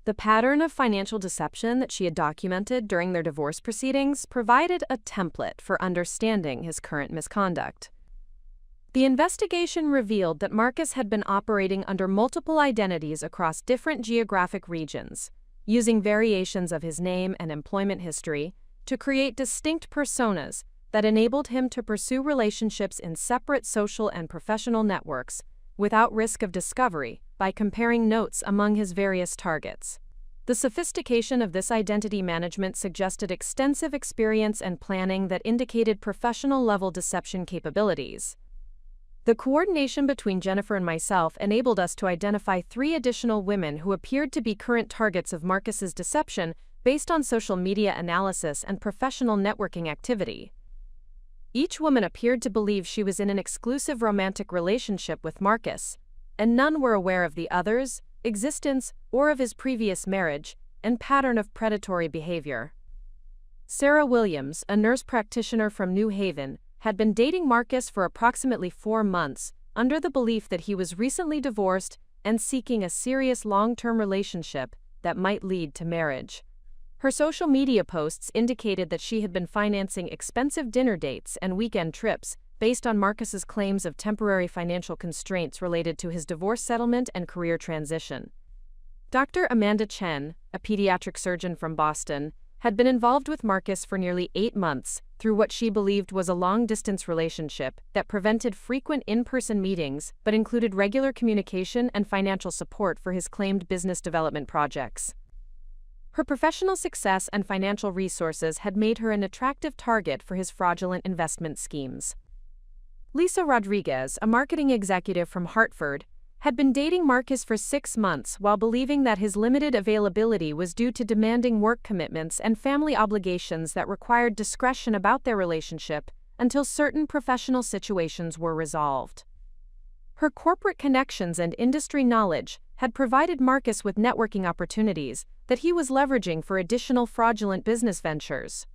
The pattern of financial deception that she had documented during their divorce proceedings provided a template for understanding his current misconduct. The investigation revealed that Marcus had been operating under multiple identities across different geographic regions, using variations of his name and employment history to create distinct personas that enabled him to pursue relationships in separate social and professional networks without risk of discovery by comparing notes among his various targets. The sophistication of this identity management suggested extensive experience and planning that indicated professional-level deception capabilities. The coordination between Jennifer and myself enabled us to identify 3 additional women who appeared to be current targets of Marcus's deception based on social media analysis and professional networking activity. Each woman appeared to believe she was in an exclusive romantic relationship with Marcus, and none were aware of the other's existence or of his previous marriage and pattern of predatory behavior. Sarah Williams, a nurse practitioner from New Haven, had been dating Marcus for approximately 4 months, under the belief that he was recently divorced and seeking a serious long-term relationship that might lead to marriage. Her social media posts indicated that she had been financing expensive dinner dates and weekend trips based on Marcus's claims of temporary financial constraints related to his divorce settlement and career transition. Dr. Amanda Chen, a pediatric surgeon from Boston, had been involved with Marcus for nearly 8 months through what she believed was a long-distance relationship that prevented frequent in-person meetings but included regular communication and financial support for his claimed business development projects. Her professional success and financial resources had made her an attractive target for his fraudulent investment schemes. Lisa Rodriguez, a marketing executive from Hartford, had been dating Marcus for 6 months while believing that his limited availability was due to demanding work commitments and family obligations that required discretion about their relationship until certain professional situations were resolved. Her corporate connections and industry knowledge had provided Marcus with networking opportunities that he was leveraging for additional fraudulent business ventures.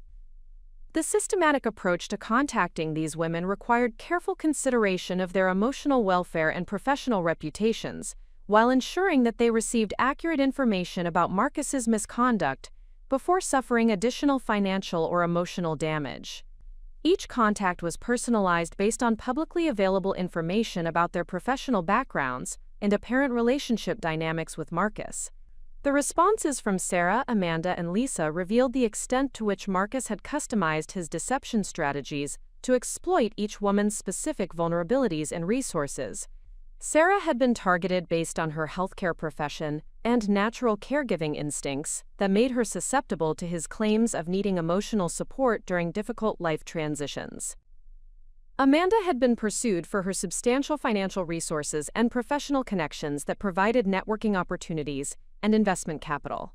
The systematic approach to contacting these women required careful consideration of their emotional welfare and professional reputations, while ensuring that they received accurate information about Marcus's misconduct before suffering additional financial or emotional damage. Each contact was personalized based on publicly available information about their professional backgrounds and apparent relationship dynamics with Marcus. The responses from Sarah, Amanda, and Lisa revealed the extent to which Marcus had customized his deception strategies to exploit each woman's specific vulnerabilities and resources. Sarah had been targeted based on her healthcare profession and natural caregiving instincts that made her susceptible to his claims of needing emotional support during difficult life transitions. Amanda had been pursued for her substantial financial resources and professional connections that provided networking opportunities and investment capital.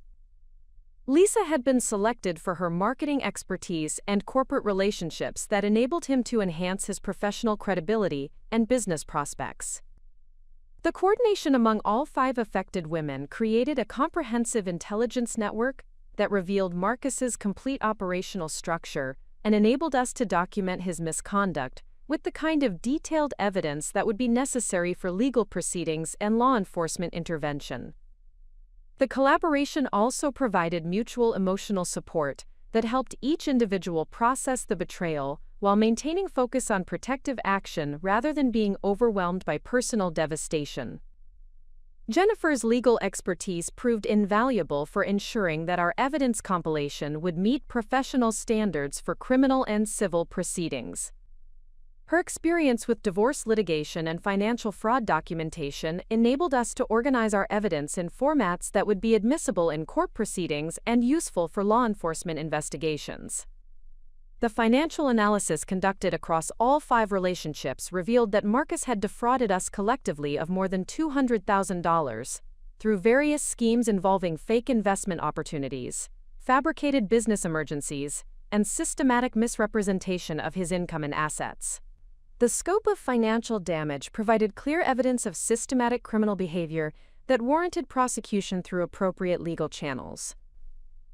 Lisa had been selected for her marketing expertise and corporate relationships that enabled him to enhance his professional credibility and business prospects. The coordination among all 5 affected women created a comprehensive intelligence network that revealed Marcus's complete operational structure and enabled us to document his misconduct with the kind of detailed evidence that would be necessary for legal proceedings and law enforcement intervention. The collaboration also provided mutual emotional support that helped each individual process the betrayal while maintaining focus on protective action rather than being overwhelmed by personal devastation. Jennifer's legal expertise proved invaluable for ensuring that our evidence compilation would meet professional standards for criminal and civil proceedings. Her experience with divorce litigation and financial fraud documentation enabled us to organize our evidence in formats that would be admissible in court proceedings and useful for law enforcement investigations. The financial analysis conducted across all 5 relationships revealed that Marcus had defrauded us collectively of more than $200,000 through various schemes involving fake investment opportunities, fabricated business emergencies, and systematic misrepresentation of his income and assets. The scope of financial damage provided clear evidence of systematic criminal behavior that warranted prosecution through appropriate legal channels.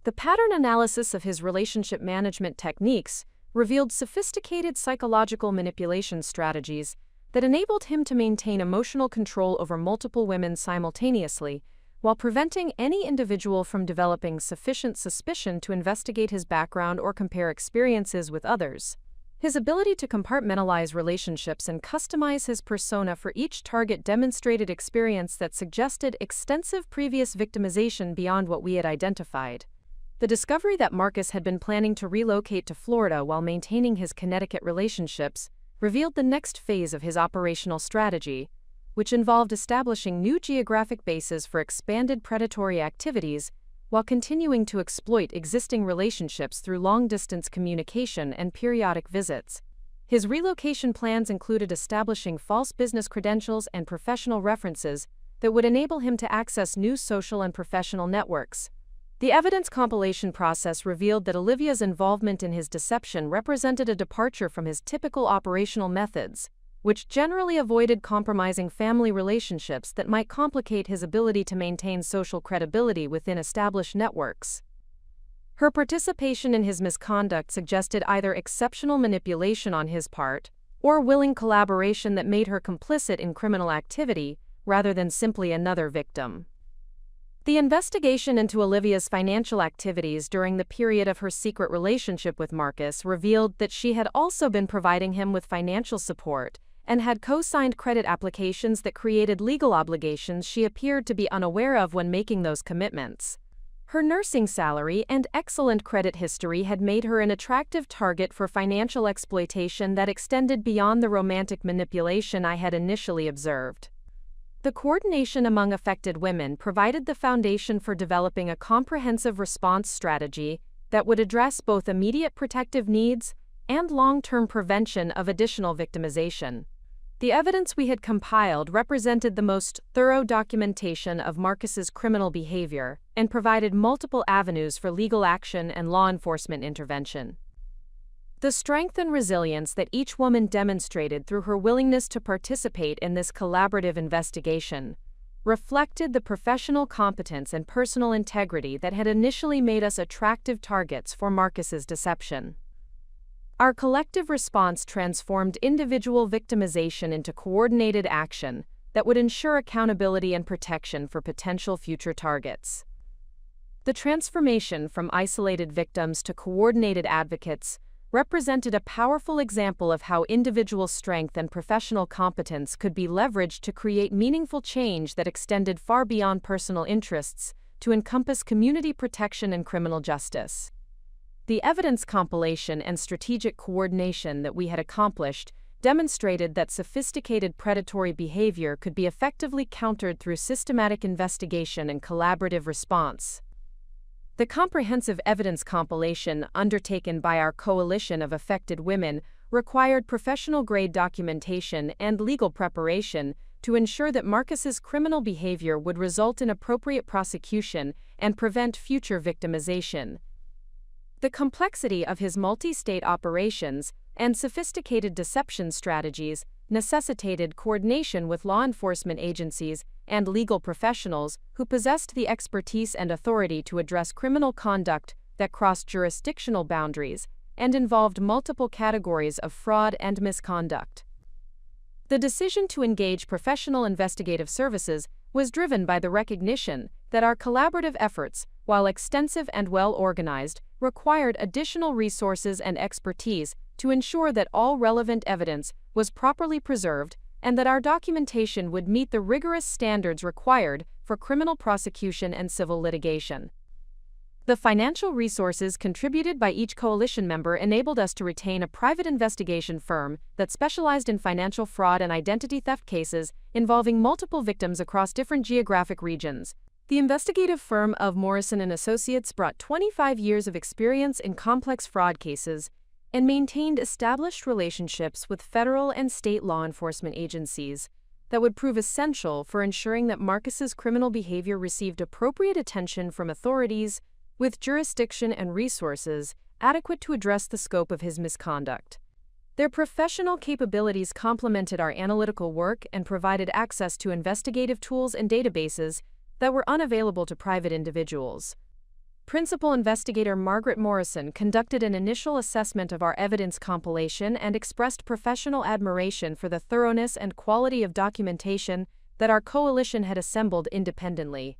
The pattern analysis of his relationship management techniques revealed sophisticated psychological manipulation strategies that enabled him to maintain emotional control over multiple women simultaneously while preventing any individual from developing sufficient suspicion to investigate his background or compare experiences with others. His ability to compartmentalize relationships and customize his persona for each target demonstrated experience that suggested extensive previous victimization beyond what we had identified. The discovery that Marcus had been planning to relocate to Florida while maintaining his Connecticut relationships revealed the next phase of his operational strategy, which involved establishing new geographic bases for expanded predatory activities while continuing to exploit existing relationships through long-distance communication and periodic visits. His relocation plans included establishing false business credentials and professional references that would enable him to access new social and professional networks. The evidence compilation process revealed that Olivia's involvement in his deception represented a departure from his typical operational methods, which generally avoided compromising family relationships that might complicate his ability to maintain social credibility within established networks. Her participation in his misconduct suggested either exceptional manipulation on his part or willing collaboration that made her complicit in criminal activity rather than simply another victim. The investigation into Olivia's financial activities during the period of her secret relationship with Marcus revealed that she had also been providing him with financial support and had co-signed credit applications that created legal obligations she appeared to be unaware of when making those commitments. Her nursing salary and excellent credit history had made her an attractive target for financial exploitation that extended beyond the romantic manipulation I had initially observed. The coordination among affected women provided the foundation for developing a comprehensive response strategy that would address both immediate protective needs and long-term prevention of additional victimization. The evidence we had compiled represented the most thorough documentation of Marcus's criminal behavior and provided multiple avenues for legal action and law enforcement intervention. The strength and resilience that each woman demonstrated through her willingness to participate in this collaborative investigation reflected the professional competence and personal integrity that had initially made us attractive targets for Marcus's deception. Our collective response transformed individual victimization into coordinated action that would ensure accountability and protection for potential future targets. The transformation from isolated victims to coordinated advocates represented a powerful example of how individual strength and professional competence could be leveraged to create meaningful change that extended far beyond personal interests to encompass community protection and criminal justice. The evidence compilation and strategic coordination that we had accomplished demonstrated that sophisticated predatory behavior could be effectively countered through systematic investigation and collaborative response. The comprehensive evidence compilation undertaken by our coalition of affected women required professional-grade documentation and legal preparation to ensure that Marcus's criminal behavior would result in appropriate prosecution and prevent future victimization. The complexity of his multi-state operations and sophisticated deception strategies necessitated coordination with law enforcement agencies and legal professionals who possessed the expertise and authority to address criminal conduct that crossed jurisdictional boundaries and involved multiple categories of fraud and misconduct. The decision to engage professional investigative services was driven by the recognition that our collaborative efforts, while extensive and well-organized, required additional resources and expertise to ensure that all relevant evidence was properly preserved and that our documentation would meet the rigorous standards required for criminal prosecution and civil litigation. The financial resources contributed by each coalition member enabled us to retain a private investigation firm that specialized in financial fraud and identity theft cases involving multiple victims across different geographic regions. The investigative firm of Morrison & Associates brought 25 years of experience in complex fraud cases and maintained established relationships with federal and state law enforcement agencies that would prove essential for ensuring that Marcus's criminal behavior received appropriate attention from authorities with jurisdiction and resources adequate to address the scope of his misconduct. Their professional capabilities complemented our analytical work and provided access to investigative tools and databases that were unavailable to private individuals. Principal investigator Margaret Morrison conducted an initial assessment of our evidence compilation and expressed professional admiration for the thoroughness and quality of documentation that our coalition had assembled independently.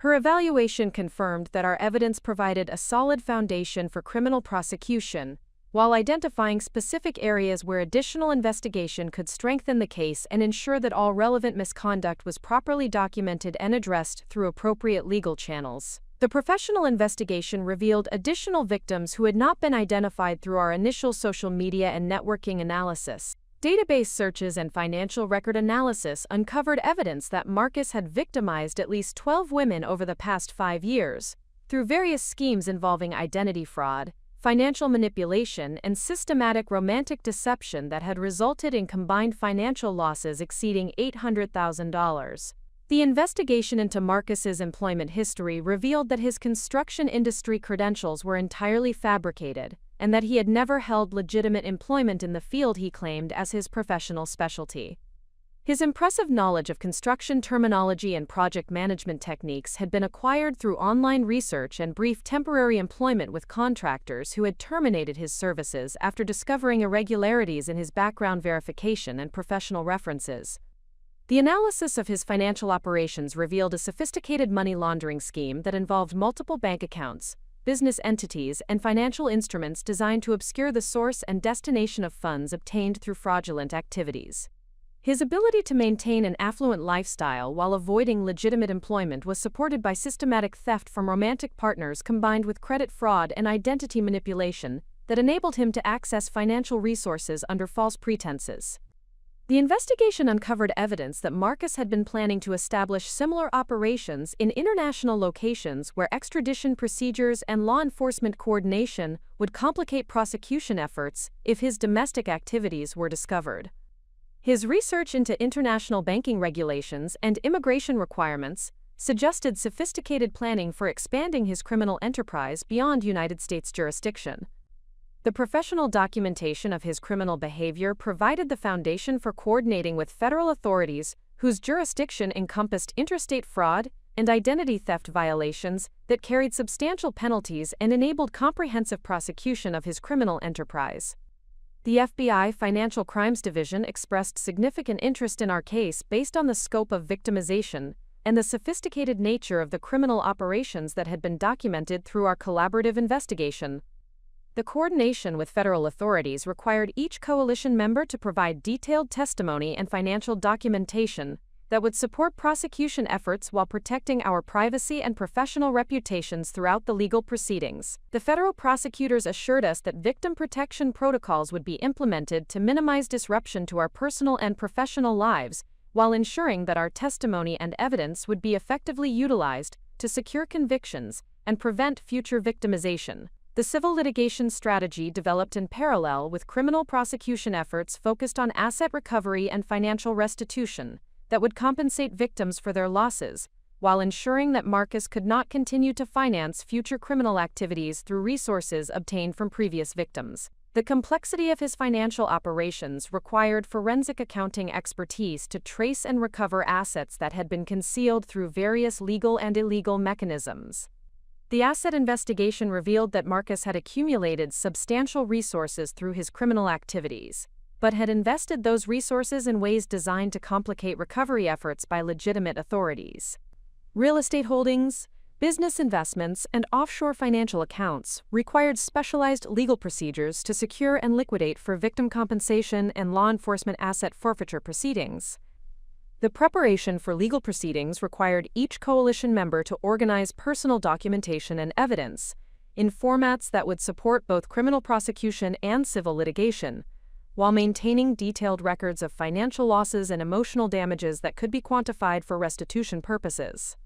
Her evaluation confirmed that our evidence provided a solid foundation for criminal prosecution, while identifying specific areas where additional investigation could strengthen the case and ensure that all relevant misconduct was properly documented and addressed through appropriate legal channels. The professional investigation revealed additional victims who had not been identified through our initial social media and networking analysis. Database searches and financial record analysis uncovered evidence that Marcus had victimized at least 12 women over the past 5 years, through various schemes involving identity fraud, financial manipulation, and systematic romantic deception that had resulted in combined financial losses exceeding $800,000. The investigation into Marcus's employment history revealed that his construction industry credentials were entirely fabricated, and that he had never held legitimate employment in the field he claimed as his professional specialty. His impressive knowledge of construction terminology and project management techniques had been acquired through online research and brief temporary employment with contractors who had terminated his services after discovering irregularities in his background verification and professional references. The analysis of his financial operations revealed a sophisticated money laundering scheme that involved multiple bank accounts, business entities, and financial instruments designed to obscure the source and destination of funds obtained through fraudulent activities. His ability to maintain an affluent lifestyle while avoiding legitimate employment was supported by systematic theft from romantic partners combined with credit fraud and identity manipulation that enabled him to access financial resources under false pretenses. The investigation uncovered evidence that Marcus had been planning to establish similar operations in international locations where extradition procedures and law enforcement coordination would complicate prosecution efforts if his domestic activities were discovered. His research into international banking regulations and immigration requirements suggested sophisticated planning for expanding his criminal enterprise beyond United States jurisdiction. The professional documentation of his criminal behavior provided the foundation for coordinating with federal authorities whose jurisdiction encompassed interstate fraud and identity theft violations that carried substantial penalties and enabled comprehensive prosecution of his criminal enterprise. The FBI Financial Crimes Division expressed significant interest in our case based on the scope of victimization and the sophisticated nature of the criminal operations that had been documented through our collaborative investigation. The coordination with federal authorities required each coalition member to provide detailed testimony and financial documentation that would support prosecution efforts while protecting our privacy and professional reputations throughout the legal proceedings. The federal prosecutors assured us that victim protection protocols would be implemented to minimize disruption to our personal and professional lives, while ensuring that our testimony and evidence would be effectively utilized to secure convictions and prevent future victimization. The civil litigation strategy developed in parallel with criminal prosecution efforts focused on asset recovery and financial restitution that would compensate victims for their losses, while ensuring that Marcus could not continue to finance future criminal activities through resources obtained from previous victims. The complexity of his financial operations required forensic accounting expertise to trace and recover assets that had been concealed through various legal and illegal mechanisms. The asset investigation revealed that Marcus had accumulated substantial resources through his criminal activities, but had invested those resources in ways designed to complicate recovery efforts by legitimate authorities. Real estate holdings, business investments, and offshore financial accounts required specialized legal procedures to secure and liquidate for victim compensation and law enforcement asset forfeiture proceedings. The preparation for legal proceedings required each coalition member to organize personal documentation and evidence in formats that would support both criminal prosecution and civil litigation, while maintaining detailed records of financial losses and emotional damages that could be quantified for restitution purposes.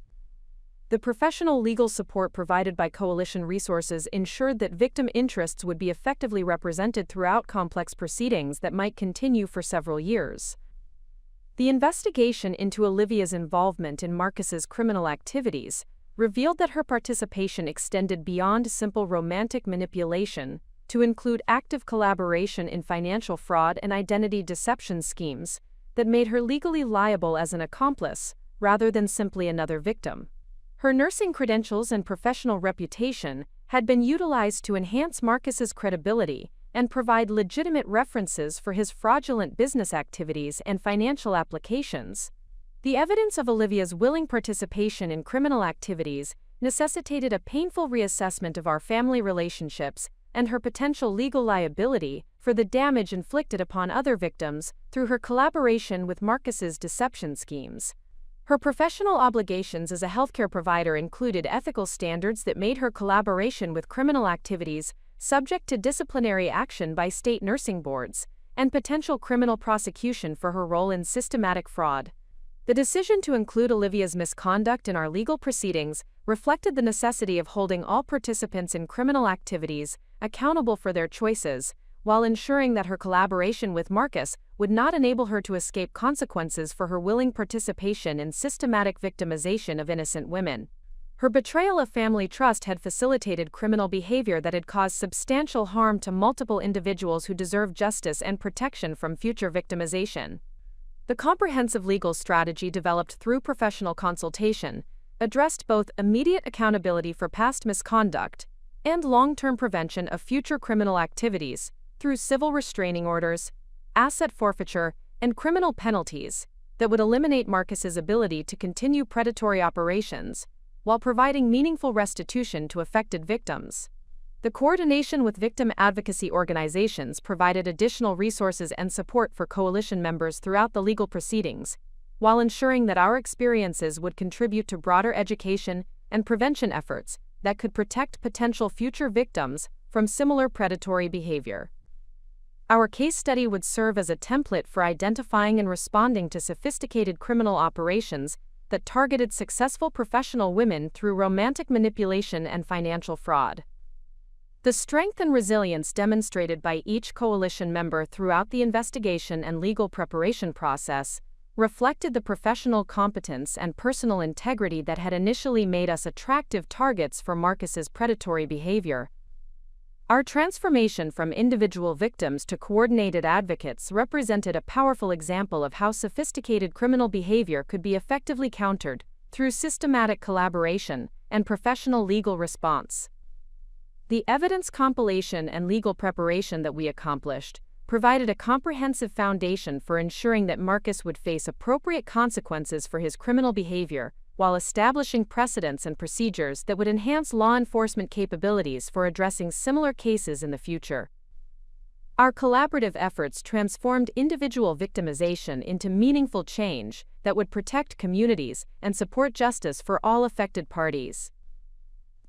The professional legal support provided by coalition resources ensured that victim interests would be effectively represented throughout complex proceedings that might continue for several years. The investigation into Olivia's involvement in Marcus's criminal activities revealed that her participation extended beyond simple romantic manipulation to include active collaboration in financial fraud and identity deception schemes that made her legally liable as an accomplice rather than simply another victim. Her nursing credentials and professional reputation had been utilized to enhance Marcus's credibility and provide legitimate references for his fraudulent business activities and financial applications. The evidence of Olivia's willing participation in criminal activities necessitated a painful reassessment of our family relationships and her potential legal liability for the damage inflicted upon other victims through her collaboration with Marcus's deception schemes. Her professional obligations as a healthcare provider included ethical standards that made her collaboration with criminal activities subject to disciplinary action by state nursing boards, and potential criminal prosecution for her role in systematic fraud. The decision to include Olivia's misconduct in our legal proceedings reflected the necessity of holding all participants in criminal activities accountable for their choices, while ensuring that her collaboration with Marcus would not enable her to escape consequences for her willing participation in systematic victimization of innocent women. Her betrayal of family trust had facilitated criminal behavior that had caused substantial harm to multiple individuals who deserve justice and protection from future victimization. The comprehensive legal strategy developed through professional consultation addressed both immediate accountability for past misconduct and long-term prevention of future criminal activities through civil restraining orders, asset forfeiture, and criminal penalties that would eliminate Marcus's ability to continue predatory operations while providing meaningful restitution to affected victims. The coordination with victim advocacy organizations provided additional resources and support for coalition members throughout the legal proceedings, while ensuring that our experiences would contribute to broader education and prevention efforts that could protect potential future victims from similar predatory behavior. Our case study would serve as a template for identifying and responding to sophisticated criminal operations that targeted successful professional women through romantic manipulation and financial fraud. The strength and resilience demonstrated by each coalition member throughout the investigation and legal preparation process reflected the professional competence and personal integrity that had initially made us attractive targets for Marcus's predatory behavior. Our transformation from individual victims to coordinated advocates represented a powerful example of how sophisticated criminal behavior could be effectively countered through systematic collaboration and professional legal response. The evidence compilation and legal preparation that we accomplished provided a comprehensive foundation for ensuring that Marcus would face appropriate consequences for his criminal behavior, while establishing precedents and procedures that would enhance law enforcement capabilities for addressing similar cases in the future. Our collaborative efforts transformed individual victimization into meaningful change that would protect communities and support justice for all affected parties.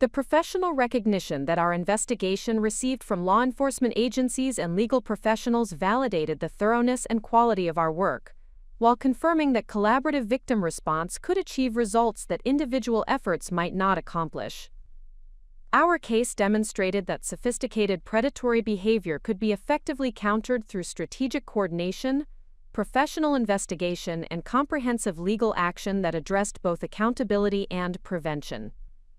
The professional recognition that our investigation received from law enforcement agencies and legal professionals validated the thoroughness and quality of our work, while confirming that collaborative victim response could achieve results that individual efforts might not accomplish. Our case demonstrated that sophisticated predatory behavior could be effectively countered through strategic coordination, professional investigation, and comprehensive legal action that addressed both accountability and prevention.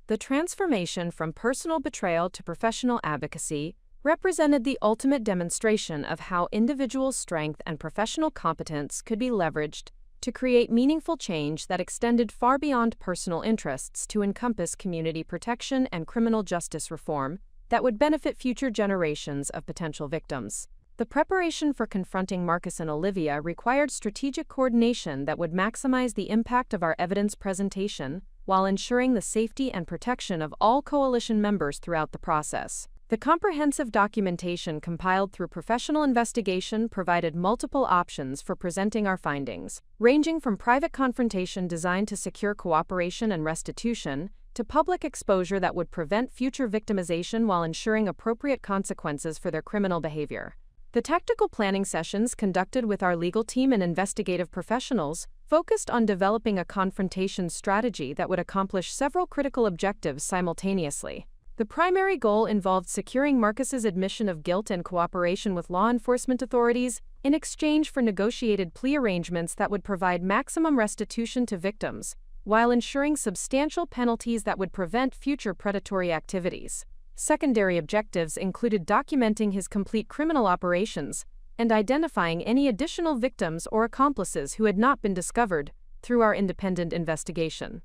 The transformation from personal betrayal to professional advocacy represented the ultimate demonstration of how individual strength and professional competence could be leveraged to create meaningful change that extended far beyond personal interests to encompass community protection and criminal justice reform that would benefit future generations of potential victims. The preparation for confronting Marcus and Olivia required strategic coordination that would maximize the impact of our evidence presentation while ensuring the safety and protection of all coalition members throughout the process. The comprehensive documentation compiled through professional investigation provided multiple options for presenting our findings, ranging from private confrontation designed to secure cooperation and restitution, to public exposure that would prevent future victimization while ensuring appropriate consequences for their criminal behavior. The tactical planning sessions conducted with our legal team and investigative professionals focused on developing a confrontation strategy that would accomplish several critical objectives simultaneously. The primary goal involved securing Marcus's admission of guilt and cooperation with law enforcement authorities in exchange for negotiated plea arrangements that would provide maximum restitution to victims, while ensuring substantial penalties that would prevent future predatory activities. Secondary objectives included documenting his complete criminal operations and identifying any additional victims or accomplices who had not been discovered through our independent investigation.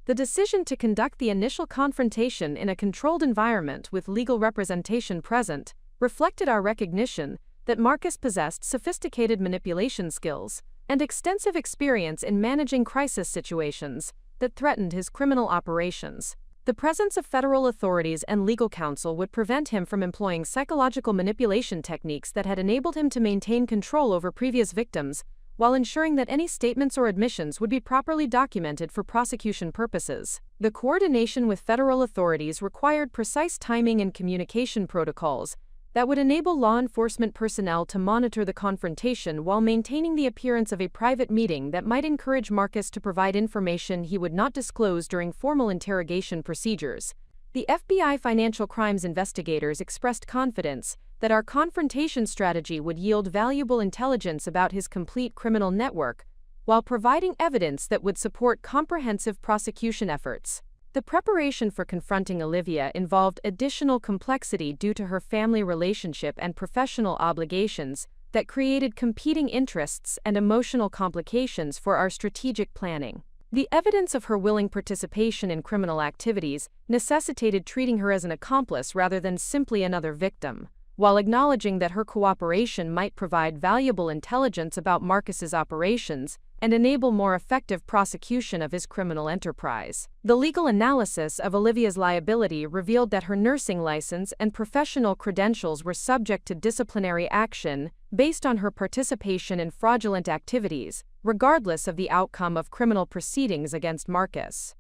The decision to conduct the initial confrontation in a controlled environment with legal representation present reflected our recognition that Marcus possessed sophisticated manipulation skills, and extensive experience in managing crisis situations that threatened his criminal operations. The presence of federal authorities and legal counsel would prevent him from employing psychological manipulation techniques that had enabled him to maintain control over previous victims, while ensuring that any statements or admissions would be properly documented for prosecution purposes. The coordination with federal authorities required precise timing and communication protocols that would enable law enforcement personnel to monitor the confrontation while maintaining the appearance of a private meeting that might encourage Marcus to provide information he would not disclose during formal interrogation procedures. The FBI financial crimes investigators expressed confidence that our confrontation strategy would yield valuable intelligence about his complete criminal network, while providing evidence that would support comprehensive prosecution efforts. The preparation for confronting Olivia involved additional complexity due to her family relationship and professional obligations that created competing interests and emotional complications for our strategic planning. The evidence of her willing participation in criminal activities necessitated treating her as an accomplice rather than simply another victim, while acknowledging that her cooperation might provide valuable intelligence about Marcus's operations and enable more effective prosecution of his criminal enterprise. The legal analysis of Olivia's liability revealed that her nursing license and professional credentials were subject to disciplinary action based on her participation in fraudulent activities, regardless of the outcome of criminal proceedings against Marcus.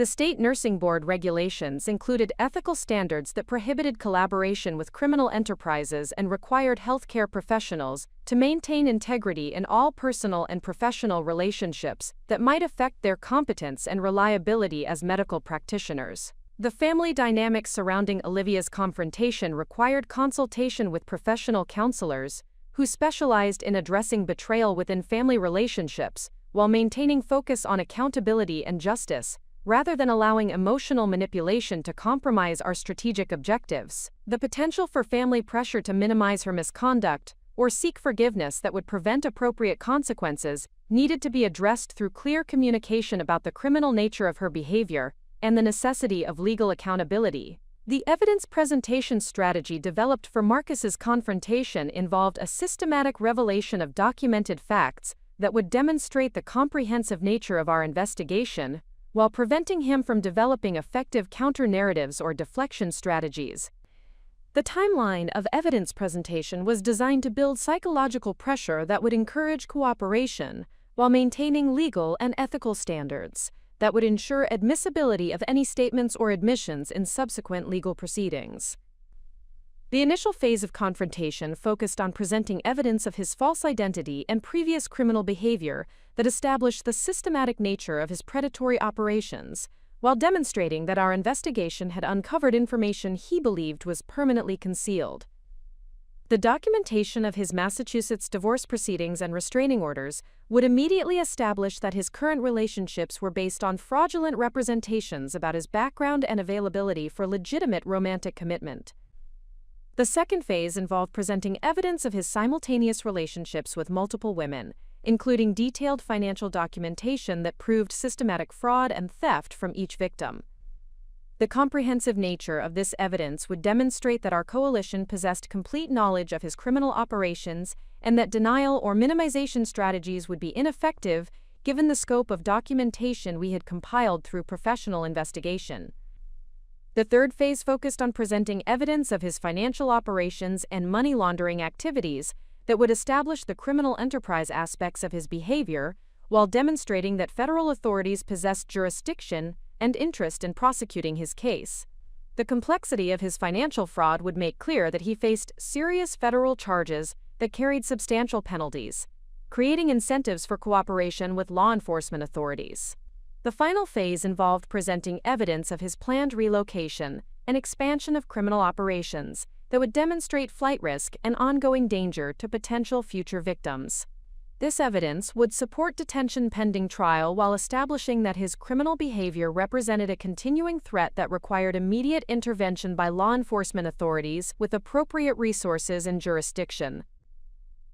The state nursing board regulations included ethical standards that prohibited collaboration with criminal enterprises and required healthcare professionals to maintain integrity in all personal and professional relationships that might affect their competence and reliability as medical practitioners. The family dynamics surrounding Olivia's confrontation required consultation with professional counselors who specialized in addressing betrayal within family relationships while maintaining focus on accountability and justice, rather than allowing emotional manipulation to compromise our strategic objectives. The potential for family pressure to minimize her misconduct or seek forgiveness that would prevent appropriate consequences needed to be addressed through clear communication about the criminal nature of her behavior and the necessity of legal accountability. The evidence presentation strategy developed for Marcus's confrontation involved a systematic revelation of documented facts that would demonstrate the comprehensive nature of our investigation, while preventing him from developing effective counter-narratives or deflection strategies. The timeline of evidence presentation was designed to build psychological pressure that would encourage cooperation, while maintaining legal and ethical standards that would ensure admissibility of any statements or admissions in subsequent legal proceedings. The initial phase of confrontation focused on presenting evidence of his false identity and previous criminal behavior that established the systematic nature of his predatory operations, while demonstrating that our investigation had uncovered information he believed was permanently concealed. The documentation of his Massachusetts divorce proceedings and restraining orders would immediately establish that his current relationships were based on fraudulent representations about his background and availability for legitimate romantic commitment. The second phase involved presenting evidence of his simultaneous relationships with multiple women, including detailed financial documentation that proved systematic fraud and theft from each victim. The comprehensive nature of this evidence would demonstrate that our coalition possessed complete knowledge of his criminal operations and that denial or minimization strategies would be ineffective given the scope of documentation we had compiled through professional investigation. The third phase focused on presenting evidence of his financial operations and money laundering activities that would establish the criminal enterprise aspects of his behavior, while demonstrating that federal authorities possessed jurisdiction and interest in prosecuting his case. The complexity of his financial fraud would make clear that he faced serious federal charges that carried substantial penalties, creating incentives for cooperation with law enforcement authorities. The final phase involved presenting evidence of his planned relocation and expansion of criminal operations that would demonstrate flight risk and ongoing danger to potential future victims. This evidence would support detention pending trial while establishing that his criminal behavior represented a continuing threat that required immediate intervention by law enforcement authorities with appropriate resources and jurisdiction.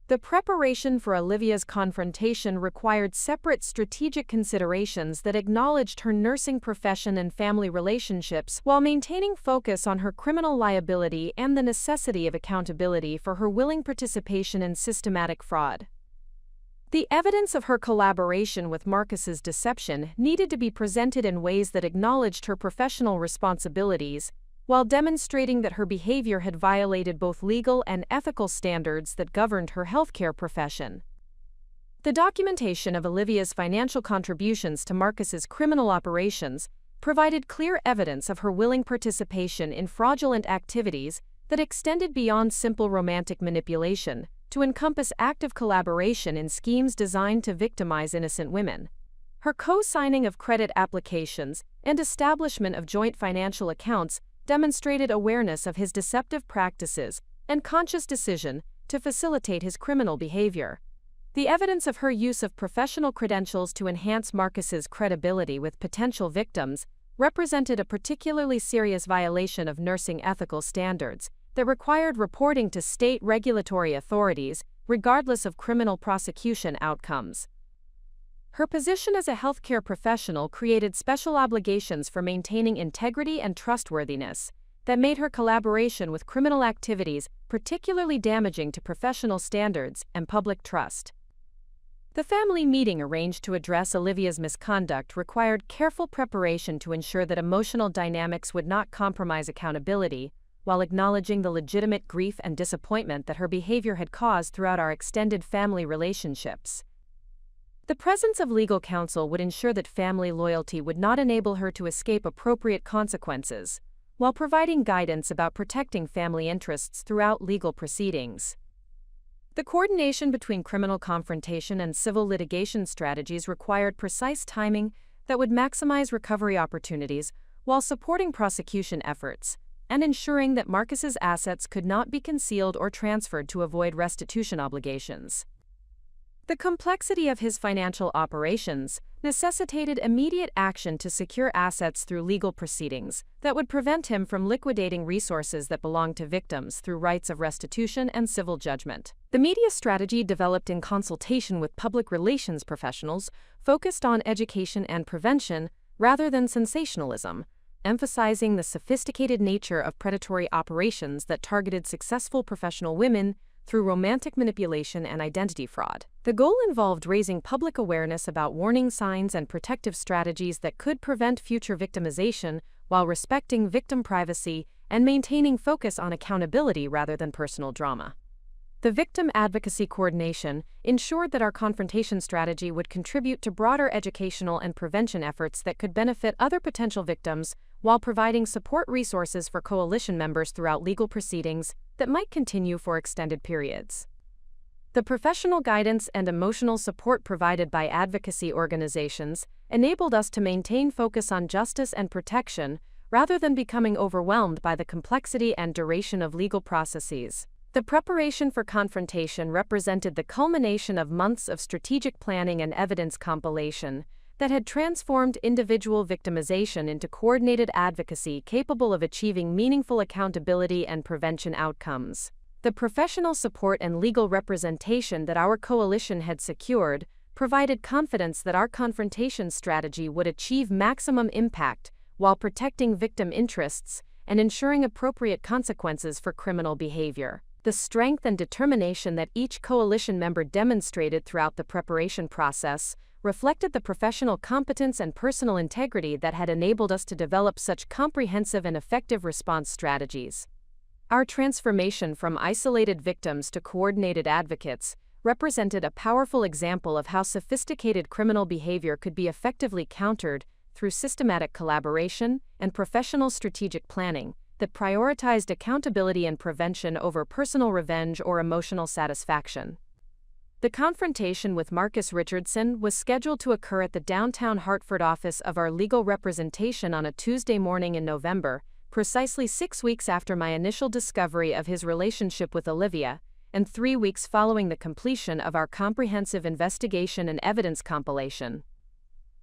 The preparation for Olivia's confrontation required separate strategic considerations that acknowledged her nursing profession and family relationships while maintaining focus on her criminal liability and the necessity of accountability for her willing participation in systematic fraud. The evidence of her collaboration with Marcus's deception needed to be presented in ways that acknowledged her professional responsibilities, while demonstrating that her behavior had violated both legal and ethical standards that governed her healthcare profession. The documentation of Olivia's financial contributions to Marcus's criminal operations provided clear evidence of her willing participation in fraudulent activities that extended beyond simple romantic manipulation to encompass active collaboration in schemes designed to victimize innocent women. Her co-signing of credit applications and establishment of joint financial accounts demonstrated awareness of his deceptive practices and conscious decision to facilitate his criminal behavior. The evidence of her use of professional credentials to enhance Marcus's credibility with potential victims represented a particularly serious violation of nursing ethical standards that required reporting to state regulatory authorities, regardless of criminal prosecution outcomes. Her position as a healthcare professional created special obligations for maintaining integrity and trustworthiness that made her collaboration with criminal activities particularly damaging to professional standards and public trust. The family meeting arranged to address Olivia's misconduct required careful preparation to ensure that emotional dynamics would not compromise accountability, while acknowledging the legitimate grief and disappointment that her behavior had caused throughout our extended family relationships. The presence of legal counsel would ensure that family loyalty would not enable her to escape appropriate consequences, while providing guidance about protecting family interests throughout legal proceedings. The coordination between criminal confrontation and civil litigation strategies required precise timing that would maximize recovery opportunities while supporting prosecution efforts and ensuring that Marcus's assets could not be concealed or transferred to avoid restitution obligations. The complexity of his financial operations necessitated immediate action to secure assets through legal proceedings that would prevent him from liquidating resources that belonged to victims through rights of restitution and civil judgment. The media strategy developed in consultation with public relations professionals focused on education and prevention rather than sensationalism, emphasizing the sophisticated nature of predatory operations that targeted successful professional women through romantic manipulation and identity fraud. The goal involved raising public awareness about warning signs and protective strategies that could prevent future victimization while respecting victim privacy and maintaining focus on accountability rather than personal drama. The victim advocacy coordination ensured that our confrontation strategy would contribute to broader educational and prevention efforts that could benefit other potential victims while providing support resources for coalition members throughout legal proceedings that might continue for extended periods. The professional guidance and emotional support provided by advocacy organizations enabled us to maintain focus on justice and protection rather than becoming overwhelmed by the complexity and duration of legal processes. The preparation for confrontation represented the culmination of months of strategic planning and evidence compilation that had transformed individual victimization into coordinated advocacy capable of achieving meaningful accountability and prevention outcomes. The professional support and legal representation that our coalition had secured provided confidence that our confrontation strategy would achieve maximum impact while protecting victim interests and ensuring appropriate consequences for criminal behavior. The strength and determination that each coalition member demonstrated throughout the preparation process reflected the professional competence and personal integrity that had enabled us to develop such comprehensive and effective response strategies. Our transformation from isolated victims to coordinated advocates represented a powerful example of how sophisticated criminal behavior could be effectively countered through systematic collaboration and professional strategic planning that prioritized accountability and prevention over personal revenge or emotional satisfaction. The confrontation with Marcus Richardson was scheduled to occur at the downtown Hartford office of our legal representation on a Tuesday morning in November, precisely 6 weeks after my initial discovery of his relationship with Olivia, and 3 weeks following the completion of our comprehensive investigation and evidence compilation.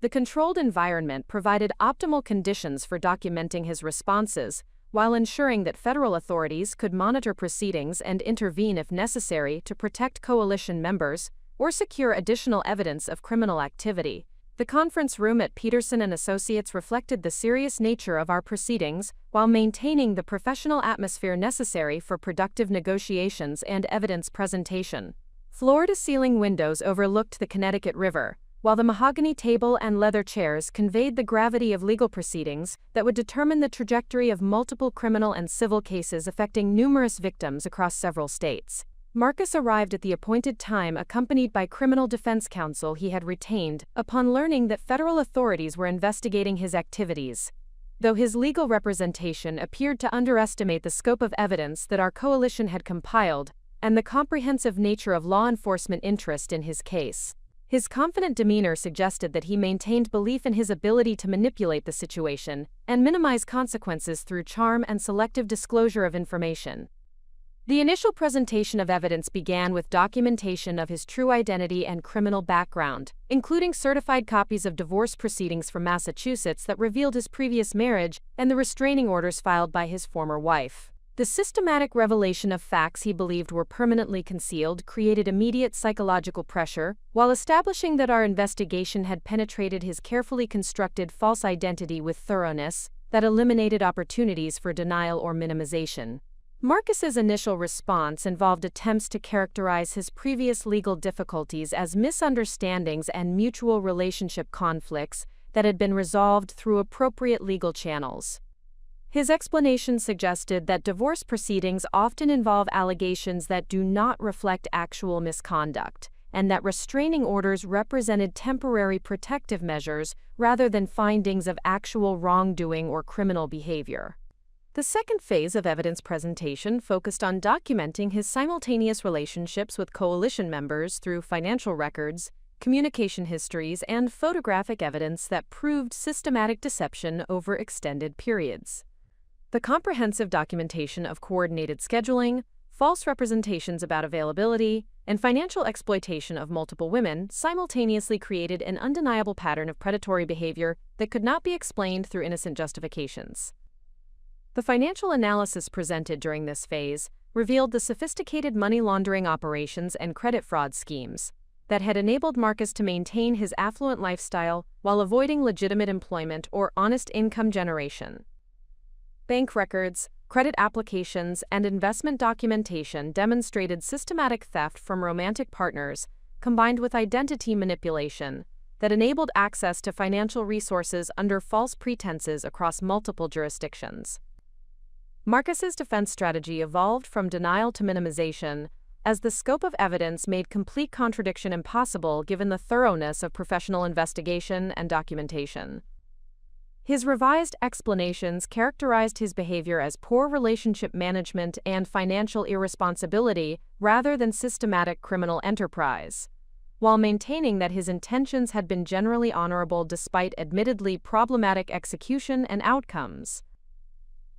The controlled environment provided optimal conditions for documenting his responses, while ensuring that federal authorities could monitor proceedings and intervene if necessary to protect coalition members or secure additional evidence of criminal activity. The conference room at Peterson & Associates reflected the serious nature of our proceedings while maintaining the professional atmosphere necessary for productive negotiations and evidence presentation. Floor-to-ceiling windows overlooked the Connecticut River, while the mahogany table and leather chairs conveyed the gravity of legal proceedings that would determine the trajectory of multiple criminal and civil cases affecting numerous victims across several states. Marcus arrived at the appointed time accompanied by criminal defense counsel he had retained upon learning that federal authorities were investigating his activities. Though his legal representation appeared to underestimate the scope of evidence that our coalition had compiled and the comprehensive nature of law enforcement interest in his case, his confident demeanor suggested that he maintained belief in his ability to manipulate the situation and minimize consequences through charm and selective disclosure of information. The initial presentation of evidence began with documentation of his true identity and criminal background, including certified copies of divorce proceedings from Massachusetts that revealed his previous marriage and the restraining orders filed by his former wife. The systematic revelation of facts he believed were permanently concealed created immediate psychological pressure, while establishing that our investigation had penetrated his carefully constructed false identity with thoroughness that eliminated opportunities for denial or minimization. Marcus's initial response involved attempts to characterize his previous legal difficulties as misunderstandings and mutual relationship conflicts that had been resolved through appropriate legal channels. His explanation suggested that divorce proceedings often involve allegations that do not reflect actual misconduct, and that restraining orders represented temporary protective measures rather than findings of actual wrongdoing or criminal behavior. The second phase of evidence presentation focused on documenting his simultaneous relationships with coalition members through financial records, communication histories, and photographic evidence that proved systematic deception over extended periods. The comprehensive documentation of coordinated scheduling, false representations about availability, and financial exploitation of multiple women simultaneously created an undeniable pattern of predatory behavior that could not be explained through innocent justifications. The financial analysis presented during this phase revealed the sophisticated money laundering operations and credit fraud schemes that had enabled Marcus to maintain his affluent lifestyle while avoiding legitimate employment or honest income generation. Bank records, credit applications, and investment documentation demonstrated systematic theft from romantic partners, combined with identity manipulation, that enabled access to financial resources under false pretenses across multiple jurisdictions. Marcus's defense strategy evolved from denial to minimization, as the scope of evidence made complete contradiction impossible given the thoroughness of professional investigation and documentation. His revised explanations characterized his behavior as poor relationship management and financial irresponsibility rather than systematic criminal enterprise, while maintaining that his intentions had been generally honorable despite admittedly problematic execution and outcomes.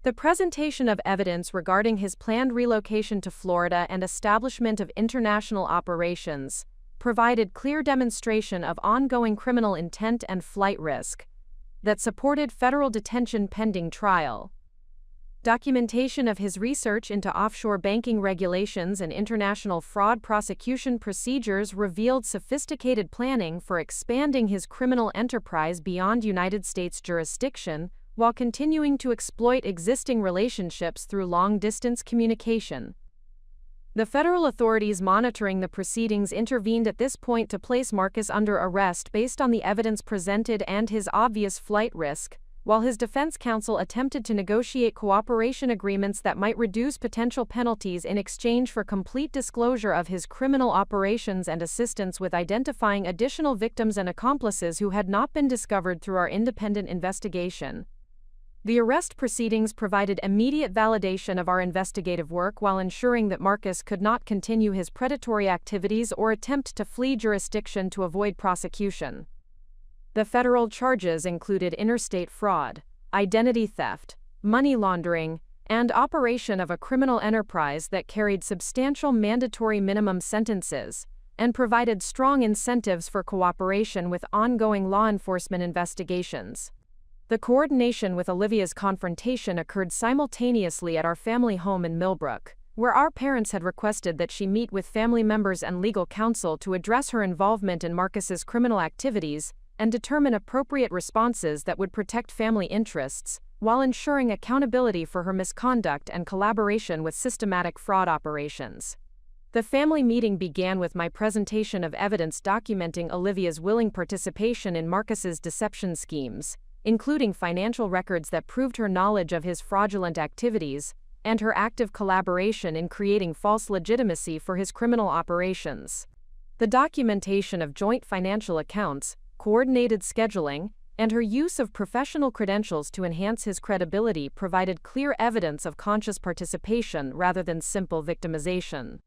The presentation of evidence regarding his planned relocation to Florida and establishment of international operations provided clear demonstration of ongoing criminal intent and flight risk that supported federal detention pending trial. Documentation of his research into offshore banking regulations and international fraud prosecution procedures revealed sophisticated planning for expanding his criminal enterprise beyond United States jurisdiction while continuing to exploit existing relationships through long-distance communication. The federal authorities monitoring the proceedings intervened at this point to place Marcus under arrest based on the evidence presented and his obvious flight risk, while his defense counsel attempted to negotiate cooperation agreements that might reduce potential penalties in exchange for complete disclosure of his criminal operations and assistance with identifying additional victims and accomplices who had not been discovered through our independent investigation. The arrest proceedings provided immediate validation of our investigative work while ensuring that Marcus could not continue his predatory activities or attempt to flee jurisdiction to avoid prosecution. The federal charges included interstate fraud, identity theft, money laundering, and operation of a criminal enterprise that carried substantial mandatory minimum sentences and provided strong incentives for cooperation with ongoing law enforcement investigations. The coordination with Olivia's confrontation occurred simultaneously at our family home in Millbrook, where our parents had requested that she meet with family members and legal counsel to address her involvement in Marcus's criminal activities and determine appropriate responses that would protect family interests, while ensuring accountability for her misconduct and collaboration with systematic fraud operations. The family meeting began with my presentation of evidence documenting Olivia's willing participation in Marcus's deception schemes, including financial records that proved her knowledge of his fraudulent activities and her active collaboration in creating false legitimacy for his criminal operations. The documentation of joint financial accounts, coordinated scheduling, and her use of professional credentials to enhance his credibility provided clear evidence of conscious participation rather than simple victimization.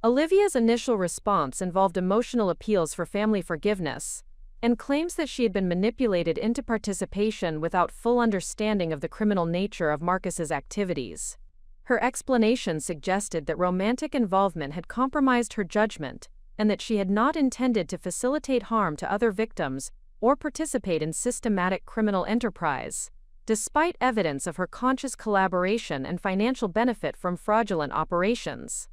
Olivia's initial response involved emotional appeals for family forgiveness and claims that she had been manipulated into participation without full understanding of the criminal nature of Marcus's activities. Her explanation suggested that romantic involvement had compromised her judgment and that she had not intended to facilitate harm to other victims or participate in systematic criminal enterprise, despite evidence of her conscious collaboration and financial benefit from fraudulent operations.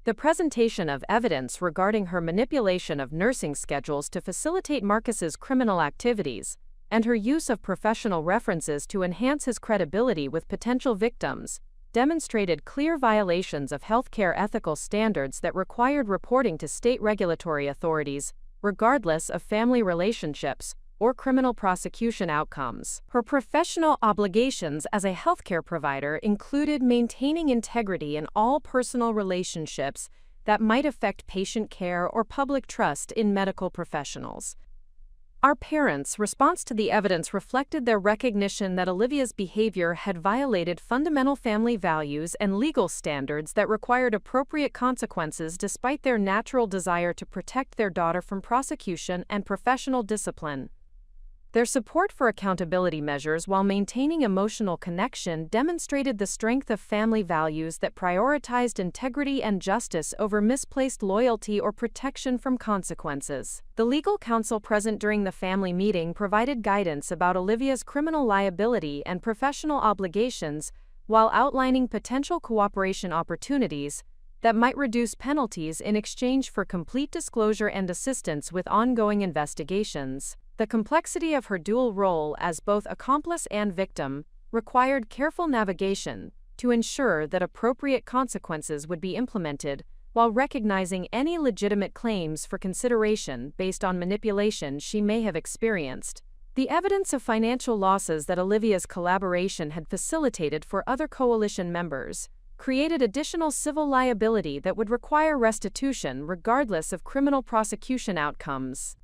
The presentation of evidence regarding her manipulation of nursing schedules to facilitate Marcus's criminal activities and her use of professional references to enhance his credibility with potential victims demonstrated clear violations of healthcare ethical standards that required reporting to state regulatory authorities, regardless of family relationships or criminal prosecution outcomes. Her professional obligations as a healthcare provider included maintaining integrity in all personal relationships that might affect patient care or public trust in medical professionals. Our parents' response to the evidence reflected their recognition that Olivia's behavior had violated fundamental family values and legal standards that required appropriate consequences despite their natural desire to protect their daughter from prosecution and professional discipline. Their support for accountability measures while maintaining emotional connection demonstrated the strength of family values that prioritized integrity and justice over misplaced loyalty or protection from consequences. The legal counsel present during the family meeting provided guidance about Olivia's criminal liability and professional obligations while outlining potential cooperation opportunities that might reduce penalties in exchange for complete disclosure and assistance with ongoing investigations. The complexity of her dual role as both accomplice and victim required careful navigation to ensure that appropriate consequences would be implemented while recognizing any legitimate claims for consideration based on manipulation she may have experienced. The evidence of financial losses that Olivia's collaboration had facilitated for other coalition members created additional civil liability that would require restitution regardless of criminal prosecution outcomes.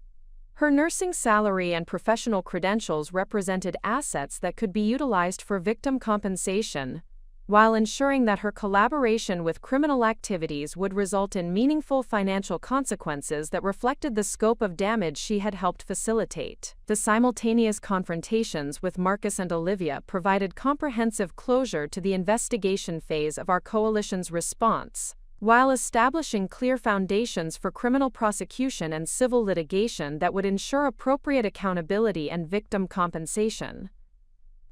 Her nursing salary and professional credentials represented assets that could be utilized for victim compensation, while ensuring that her collaboration with criminal activities would result in meaningful financial consequences that reflected the scope of damage she had helped facilitate. The simultaneous confrontations with Marcus and Olivia provided comprehensive closure to the investigation phase of our coalition's response, while establishing clear foundations for criminal prosecution and civil litigation that would ensure appropriate accountability and victim compensation.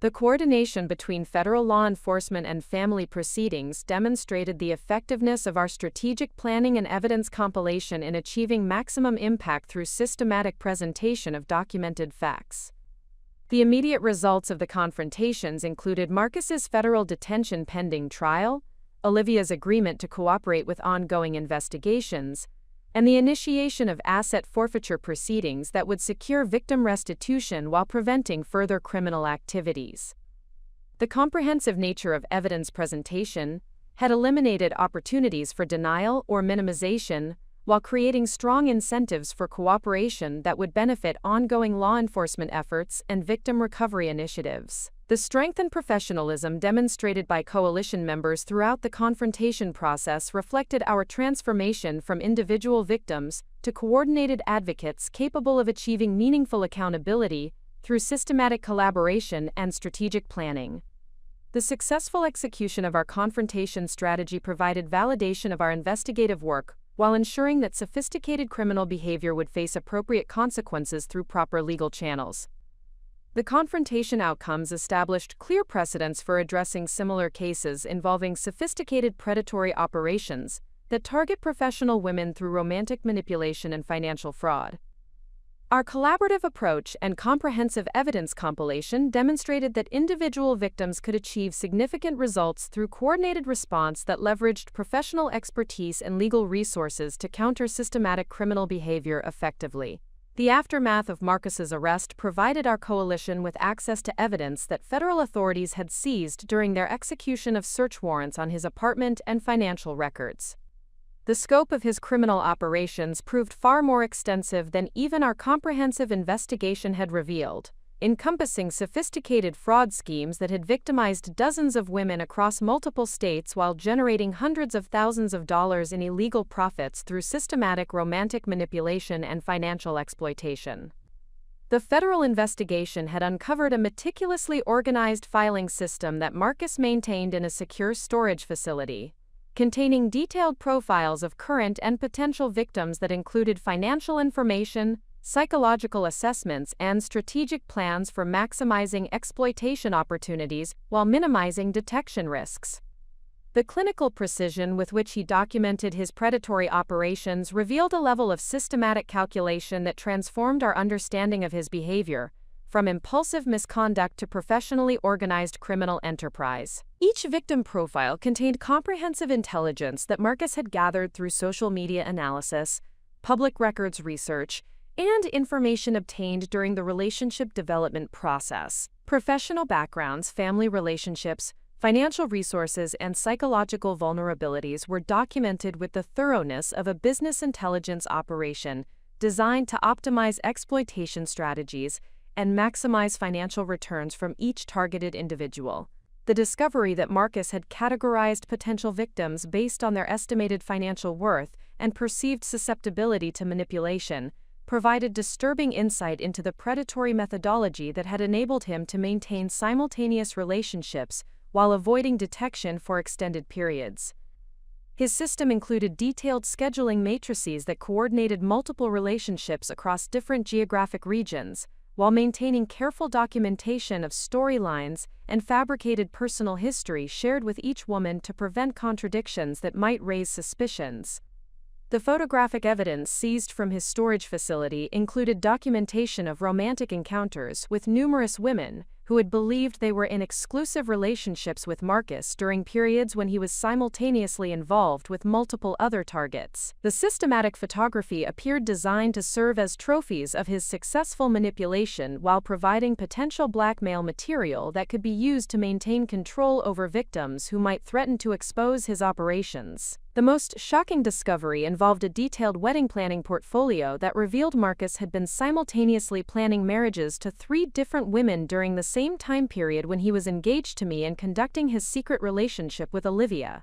The coordination between federal law enforcement and family proceedings demonstrated the effectiveness of our strategic planning and evidence compilation in achieving maximum impact through systematic presentation of documented facts. The immediate results of the confrontations included Marcus's federal detention pending trial, Olivia's agreement to cooperate with ongoing investigations, and the initiation of asset forfeiture proceedings that would secure victim restitution while preventing further criminal activities. The comprehensive nature of evidence presentation had eliminated opportunities for denial or minimization, while creating strong incentives for cooperation that would benefit ongoing law enforcement efforts and victim recovery initiatives. The strength and professionalism demonstrated by coalition members throughout the confrontation process reflected our transformation from individual victims to coordinated advocates capable of achieving meaningful accountability through systematic collaboration and strategic planning. The successful execution of our confrontation strategy provided validation of our investigative work while ensuring that sophisticated criminal behavior would face appropriate consequences through proper legal channels. The confrontation outcomes established clear precedents for addressing similar cases involving sophisticated predatory operations that target professional women through romantic manipulation and financial fraud. Our collaborative approach and comprehensive evidence compilation demonstrated that individual victims could achieve significant results through coordinated response that leveraged professional expertise and legal resources to counter systematic criminal behavior effectively. The aftermath of Marcus's arrest provided our coalition with access to evidence that federal authorities had seized during their execution of search warrants on his apartment and financial records. The scope of his criminal operations proved far more extensive than even our comprehensive investigation had revealed, encompassing sophisticated fraud schemes that had victimized dozens of women across multiple states while generating hundreds of thousands of dollars in illegal profits through systematic romantic manipulation and financial exploitation. The federal investigation had uncovered a meticulously organized filing system that Marcus maintained in a secure storage facility, containing detailed profiles of current and potential victims that included financial information, psychological assessments, and strategic plans for maximizing exploitation opportunities while minimizing detection risks. The clinical precision with which he documented his predatory operations revealed a level of systematic calculation that transformed our understanding of his behavior, from impulsive misconduct to professionally organized criminal enterprise. Each victim profile contained comprehensive intelligence that Marcus had gathered through social media analysis, public records research, and information obtained during the relationship development process. Professional backgrounds, family relationships, financial resources, and psychological vulnerabilities were documented with the thoroughness of a business intelligence operation designed to optimize exploitation strategies and maximize financial returns from each targeted individual. The discovery that Marcus had categorized potential victims based on their estimated financial worth and perceived susceptibility to manipulation provided disturbing insight into the predatory methodology that had enabled him to maintain simultaneous relationships while avoiding detection for extended periods. His system included detailed scheduling matrices that coordinated multiple relationships across different geographic regions, while maintaining careful documentation of storylines and fabricated personal history shared with each woman to prevent contradictions that might raise suspicions. The photographic evidence seized from his storage facility included documentation of romantic encounters with numerous women who had believed they were in exclusive relationships with Marcus during periods when he was simultaneously involved with multiple other targets. The systematic photography appeared designed to serve as trophies of his successful manipulation while providing potential blackmail material that could be used to maintain control over victims who might threaten to expose his operations. The most shocking discovery involved a detailed wedding planning portfolio that revealed Marcus had been simultaneously planning marriages to 3 different women during the same time period when he was engaged to me and conducting his secret relationship with Olivia.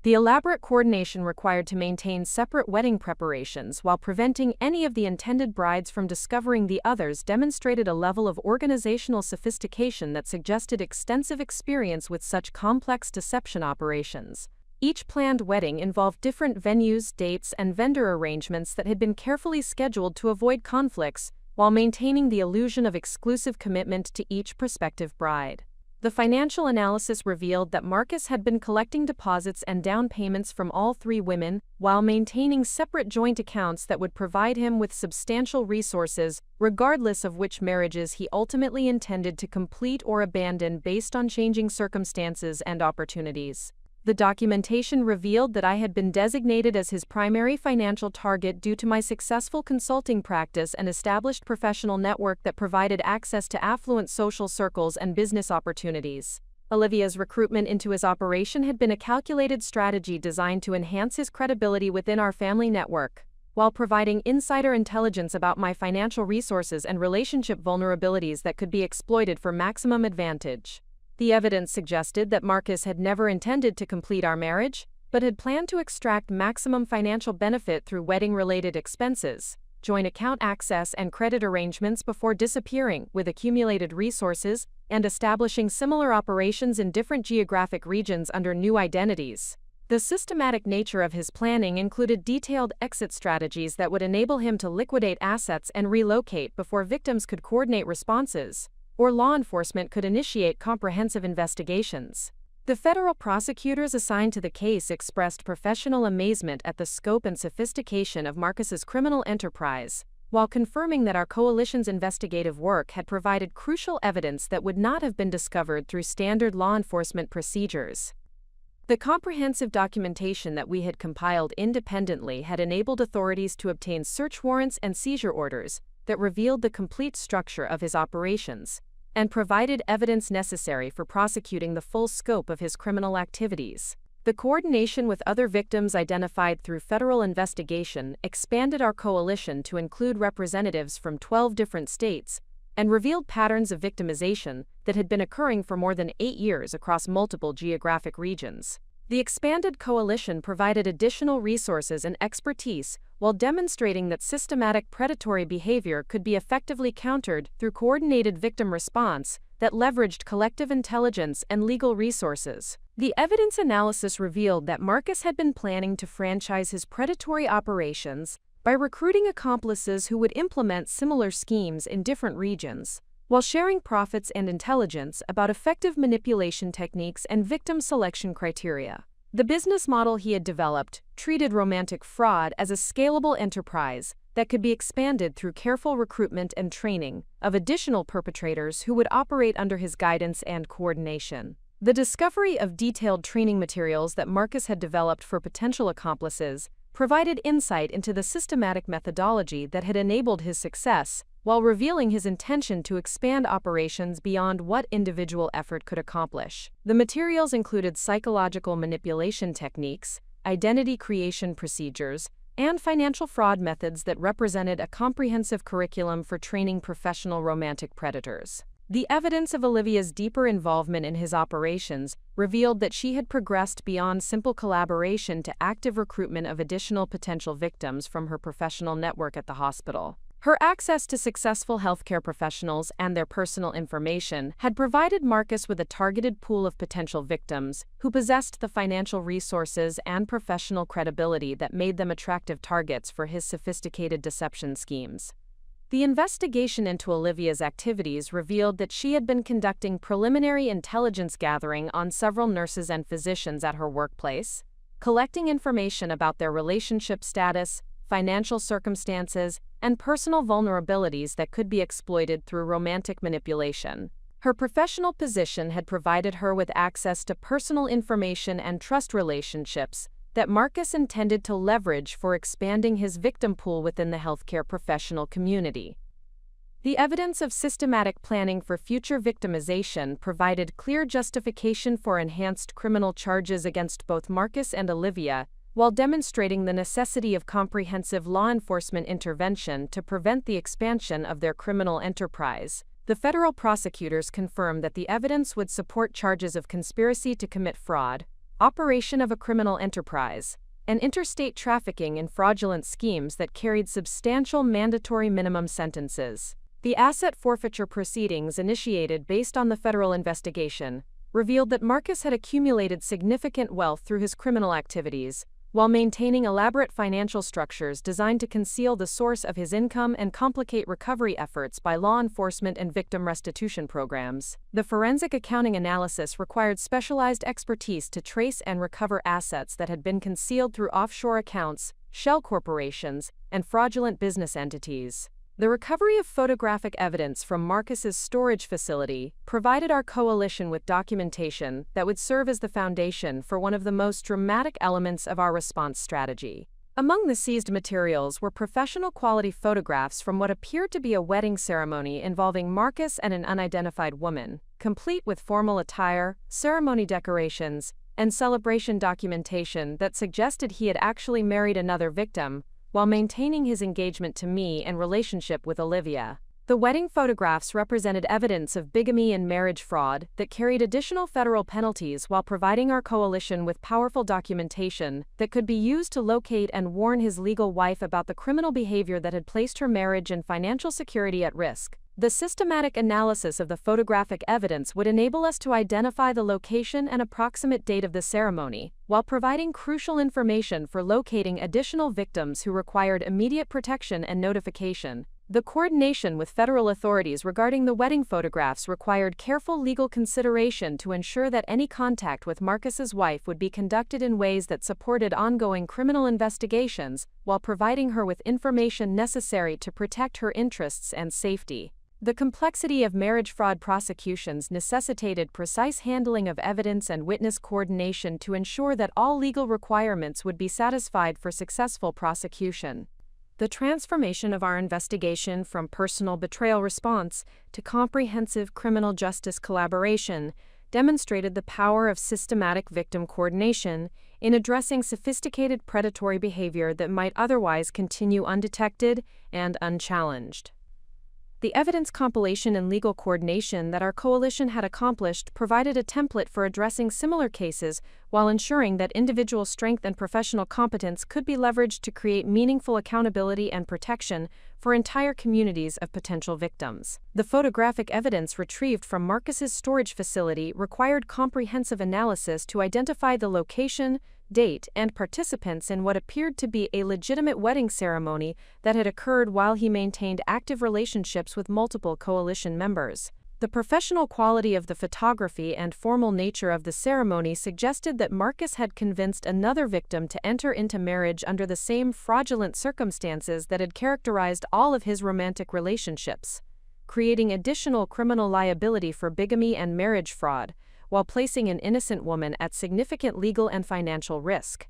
The elaborate coordination required to maintain separate wedding preparations while preventing any of the intended brides from discovering the others demonstrated a level of organizational sophistication that suggested extensive experience with such complex deception operations. Each planned wedding involved different venues, dates, and vendor arrangements that had been carefully scheduled to avoid conflicts, while maintaining the illusion of exclusive commitment to each prospective bride. The financial analysis revealed that Marcus had been collecting deposits and down payments from all 3 women, while maintaining separate joint accounts that would provide him with substantial resources, regardless of which marriages he ultimately intended to complete or abandon based on changing circumstances and opportunities. The documentation revealed that I had been designated as his primary financial target due to my successful consulting practice and established professional network that provided access to affluent social circles and business opportunities. Olivia's recruitment into his operation had been a calculated strategy designed to enhance his credibility within our family network, while providing insider intelligence about my financial resources and relationship vulnerabilities that could be exploited for maximum advantage. The evidence suggested that Marcus had never intended to complete our marriage, but had planned to extract maximum financial benefit through wedding-related expenses, joint account access, and credit arrangements before disappearing with accumulated resources and establishing similar operations in different geographic regions under new identities. The systematic nature of his planning included detailed exit strategies that would enable him to liquidate assets and relocate before victims could coordinate responses, or law enforcement could initiate comprehensive investigations. The federal prosecutors assigned to the case expressed professional amazement at the scope and sophistication of Marcus's criminal enterprise, while confirming that our coalition's investigative work had provided crucial evidence that would not have been discovered through standard law enforcement procedures. The comprehensive documentation that we had compiled independently had enabled authorities to obtain search warrants and seizure orders that revealed the complete structure of his operations and provided evidence necessary for prosecuting the full scope of his criminal activities. The coordination with other victims identified through federal investigation expanded our coalition to include representatives from 12 different states and revealed patterns of victimization that had been occurring for more than 8 years across multiple geographic regions. The expanded coalition provided additional resources and expertise while demonstrating that systematic predatory behavior could be effectively countered through coordinated victim response that leveraged collective intelligence and legal resources. The evidence analysis revealed that Marcus had been planning to franchise his predatory operations by recruiting accomplices who would implement similar schemes in different regions, while sharing profits and intelligence about effective manipulation techniques and victim selection criteria. The business model he had developed treated romantic fraud as a scalable enterprise that could be expanded through careful recruitment and training of additional perpetrators who would operate under his guidance and coordination. The discovery of detailed training materials that Marcus had developed for potential accomplices provided insight into the systematic methodology that had enabled his success, while revealing his intention to expand operations beyond what individual effort could accomplish. The materials included psychological manipulation techniques, identity creation procedures, and financial fraud methods that represented a comprehensive curriculum for training professional romantic predators. The evidence of Olivia's deeper involvement in his operations revealed that she had progressed beyond simple collaboration to active recruitment of additional potential victims from her professional network at the hospital. Her access to successful healthcare professionals and their personal information had provided Marcus with a targeted pool of potential victims who possessed the financial resources and professional credibility that made them attractive targets for his sophisticated deception schemes. The investigation into Olivia's activities revealed that she had been conducting preliminary intelligence gathering on several nurses and physicians at her workplace, collecting information about their relationship status, financial circumstances, and personal vulnerabilities that could be exploited through romantic manipulation. Her professional position had provided her with access to personal information and trust relationships that Marcus intended to leverage for expanding his victim pool within the healthcare professional community. The evidence of systematic planning for future victimization provided clear justification for enhanced criminal charges against both Marcus and Olivia, while demonstrating the necessity of comprehensive law enforcement intervention to prevent the expansion of their criminal enterprise. The federal prosecutors confirmed that the evidence would support charges of conspiracy to commit fraud, operation of a criminal enterprise, and interstate trafficking in fraudulent schemes that carried substantial mandatory minimum sentences. The asset forfeiture proceedings initiated based on the federal investigation revealed that Marcus had accumulated significant wealth through his criminal activities, while maintaining elaborate financial structures designed to conceal the source of his income and complicate recovery efforts by law enforcement and victim restitution programs. The forensic accounting analysis required specialized expertise to trace and recover assets that had been concealed through offshore accounts, shell corporations, and fraudulent business entities. The recovery of photographic evidence from Marcus's storage facility provided our coalition with documentation that would serve as the foundation for one of the most dramatic elements of our response strategy. Among the seized materials were professional quality photographs from what appeared to be a wedding ceremony involving Marcus and an unidentified woman, complete with formal attire, ceremony decorations, and celebration documentation that suggested he had actually married another victim, while maintaining his engagement to me and relationship with Olivia. The wedding photographs represented evidence of bigamy and marriage fraud that carried additional federal penalties while providing our coalition with powerful documentation that could be used to locate and warn his legal wife about the criminal behavior that had placed her marriage and financial security at risk. The systematic analysis of the photographic evidence would enable us to identify the location and approximate date of the ceremony, while providing crucial information for locating additional victims who required immediate protection and notification. The coordination with federal authorities regarding the wedding photographs required careful legal consideration to ensure that any contact with Marcus's wife would be conducted in ways that supported ongoing criminal investigations while providing her with information necessary to protect her interests and safety. The complexity of marriage fraud prosecutions necessitated precise handling of evidence and witness coordination to ensure that all legal requirements would be satisfied for successful prosecution. The transformation of our investigation from personal betrayal response to comprehensive criminal justice collaboration demonstrated the power of systematic victim coordination in addressing sophisticated predatory behavior that might otherwise continue undetected and unchallenged. The evidence compilation and legal coordination that our coalition had accomplished provided a template for addressing similar cases while ensuring that individual strength and professional competence could be leveraged to create meaningful accountability and protection for entire communities of potential victims. The photographic evidence retrieved from Marcus's storage facility required comprehensive analysis to identify the location, date, and participants in what appeared to be a legitimate wedding ceremony that had occurred while he maintained active relationships with multiple coalition members. The professional quality of the photography and formal nature of the ceremony suggested that Marcus had convinced another victim to enter into marriage under the same fraudulent circumstances that had characterized all of his romantic relationships, creating additional criminal liability for bigamy and marriage fraud, while placing an innocent woman at significant legal and financial risk.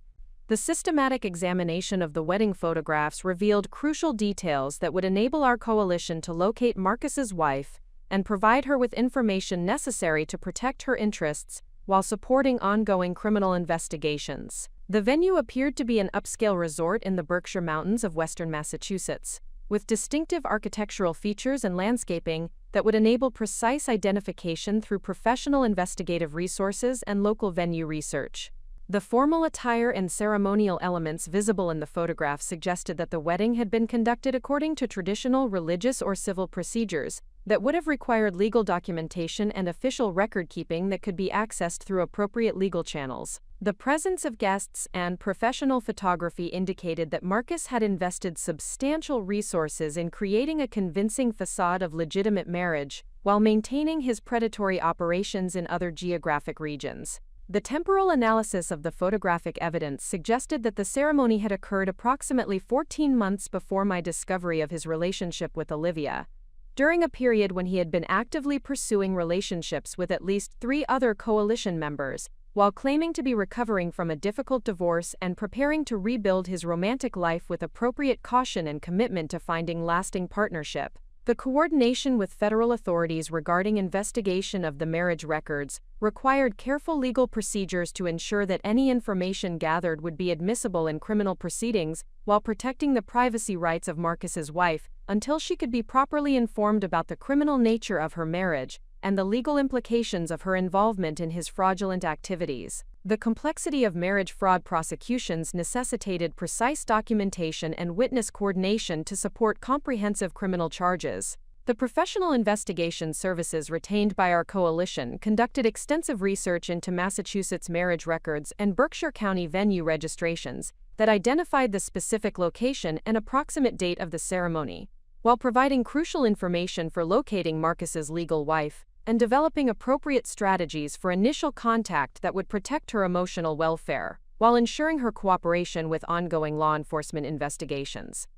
The systematic examination of the wedding photographs revealed crucial details that would enable our coalition to locate Marcus's wife and provide her with information necessary to protect her interests while supporting ongoing criminal investigations. The venue appeared to be an upscale resort in the Berkshire Mountains of western Massachusetts, with distinctive architectural features and landscaping that would enable precise identification through professional investigative resources and local venue research. The formal attire and ceremonial elements visible in the photograph suggested that the wedding had been conducted according to traditional religious or civil procedures that would have required legal documentation and official record-keeping that could be accessed through appropriate legal channels. The presence of guests and professional photography indicated that Marcus had invested substantial resources in creating a convincing facade of legitimate marriage while maintaining his predatory operations in other geographic regions. The temporal analysis of the photographic evidence suggested that the ceremony had occurred approximately 14 months before my discovery of his relationship with Olivia, during a period when he had been actively pursuing relationships with at least 3 other coalition members, while claiming to be recovering from a difficult divorce and preparing to rebuild his romantic life with appropriate caution and commitment to finding lasting partnership. The coordination with federal authorities regarding investigation of the marriage records required careful legal procedures to ensure that any information gathered would be admissible in criminal proceedings while protecting the privacy rights of Marcus's wife until she could be properly informed about the criminal nature of her marriage and the legal implications of her involvement in his fraudulent activities. The complexity of marriage fraud prosecutions necessitated precise documentation and witness coordination to support comprehensive criminal charges. The professional investigation services retained by our coalition conducted extensive research into Massachusetts marriage records and Berkshire County venue registrations that identified the specific location and approximate date of the ceremony, while providing crucial information for locating Marcus's legal wife and developing appropriate strategies for initial contact that would protect her emotional welfare, while ensuring her cooperation with ongoing law enforcement investigations.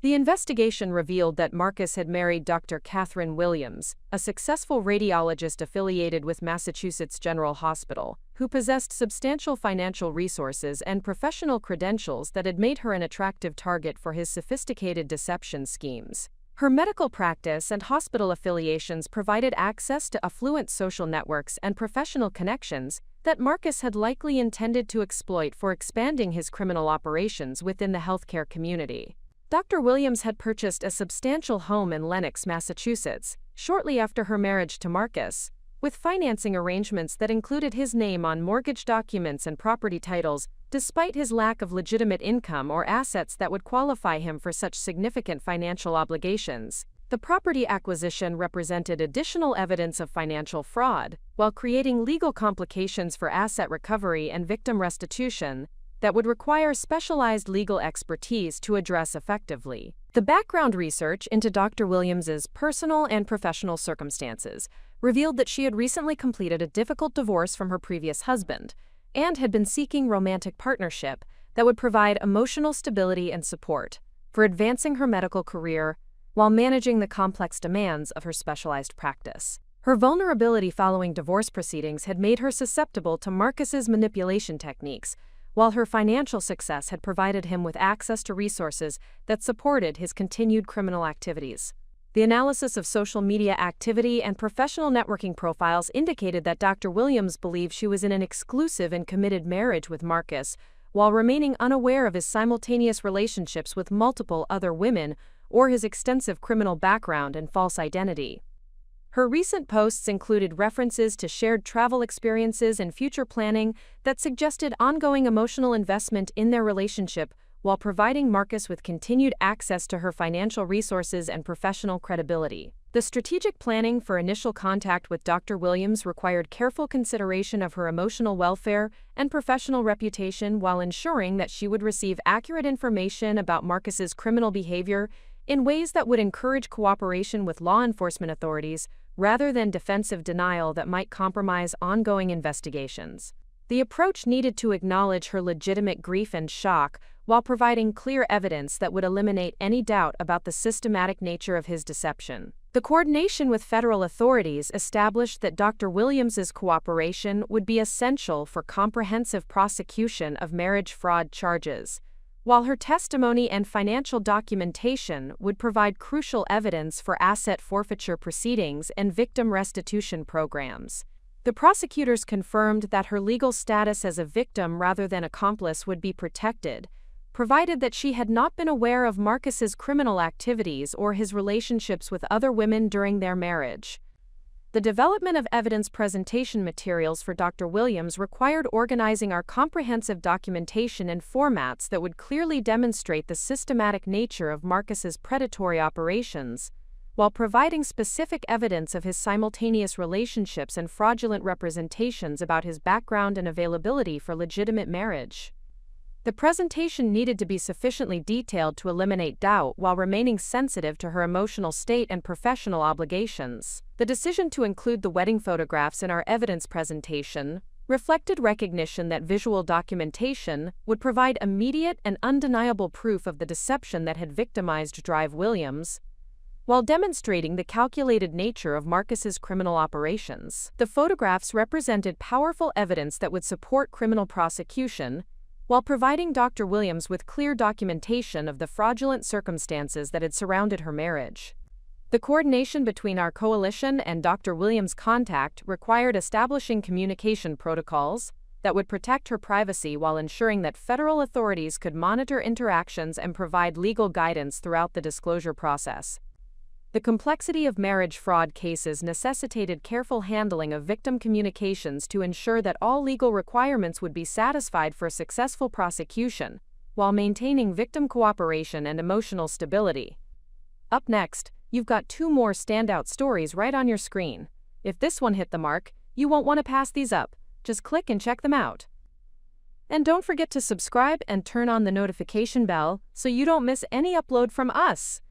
The investigation revealed that Marcus had married Dr. Catherine Williams, a successful radiologist affiliated with Massachusetts General Hospital, who possessed substantial financial resources and professional credentials that had made her an attractive target for his sophisticated deception schemes. Her medical practice and hospital affiliations provided access to affluent social networks and professional connections that Marcus had likely intended to exploit for expanding his criminal operations within the healthcare community. Dr. Williams had purchased a substantial home in Lenox, Massachusetts, shortly after her marriage to Marcus, with financing arrangements that included his name on mortgage documents and property titles, despite his lack of legitimate income or assets that would qualify him for such significant financial obligations. The property acquisition represented additional evidence of financial fraud, while creating legal complications for asset recovery and victim restitution. that would require specialized legal expertise to address effectively. The background research into Dr. Williams's personal and professional circumstances revealed that she had recently completed a difficult divorce from her previous husband and had been seeking romantic partnership that would provide emotional stability and support for advancing her medical career while managing the complex demands of her specialized practice. Her vulnerability following divorce proceedings had made her susceptible to Marcus's manipulation techniques, while her financial success had provided him with access to resources that supported his continued criminal activities. The analysis of social media activity and professional networking profiles indicated that Dr. Williams believed she was in an exclusive and committed marriage with Marcus, while remaining unaware of his simultaneous relationships with multiple other women or his extensive criminal background and false identity. Her recent posts included references to shared travel experiences and future planning that suggested ongoing emotional investment in their relationship while providing Marcus with continued access to her financial resources and professional credibility. The strategic planning for initial contact with Dr. Williams required careful consideration of her emotional welfare and professional reputation while ensuring that she would receive accurate information about Marcus's criminal behavior in ways that would encourage cooperation with law enforcement authorities rather than defensive denial that might compromise ongoing investigations. The approach needed to acknowledge her legitimate grief and shock while providing clear evidence that would eliminate any doubt about the systematic nature of his deception. The coordination with federal authorities established that Dr. Williams's cooperation would be essential for comprehensive prosecution of marriage fraud charges, while her testimony and financial documentation would provide crucial evidence for asset forfeiture proceedings and victim restitution programs. The prosecutors confirmed that her legal status as a victim rather than accomplice would be protected, provided that she had not been aware of Marcus's criminal activities or his relationships with other women during their marriage. The development of evidence presentation materials for Dr. Williams required organizing our comprehensive documentation in formats that would clearly demonstrate the systematic nature of Marcus's predatory operations, while providing specific evidence of his simultaneous relationships and fraudulent representations about his background and availability for legitimate marriage. The presentation needed to be sufficiently detailed to eliminate doubt while remaining sensitive to her emotional state and professional obligations. The decision to include the wedding photographs in our evidence presentation reflected recognition that visual documentation would provide immediate and undeniable proof of the deception that had victimized Drive Williams, while demonstrating the calculated nature of Marcus's criminal operations. The photographs represented powerful evidence that would support criminal prosecution, while providing Dr. Williams with clear documentation of the fraudulent circumstances that had surrounded her marriage. The coordination between our coalition and Dr. Williams' contact required establishing communication protocols that would protect her privacy while ensuring that federal authorities could monitor interactions and provide legal guidance throughout the disclosure process. The complexity of marriage fraud cases necessitated careful handling of victim communications to ensure that all legal requirements would be satisfied for successful prosecution, while maintaining victim cooperation and emotional stability. Up next, you've got 2 more standout stories right on your screen. If this one hit the mark, you won't want to pass these up. Just click and check them out. And don't forget to subscribe and turn on the notification bell so you don't miss any upload from us.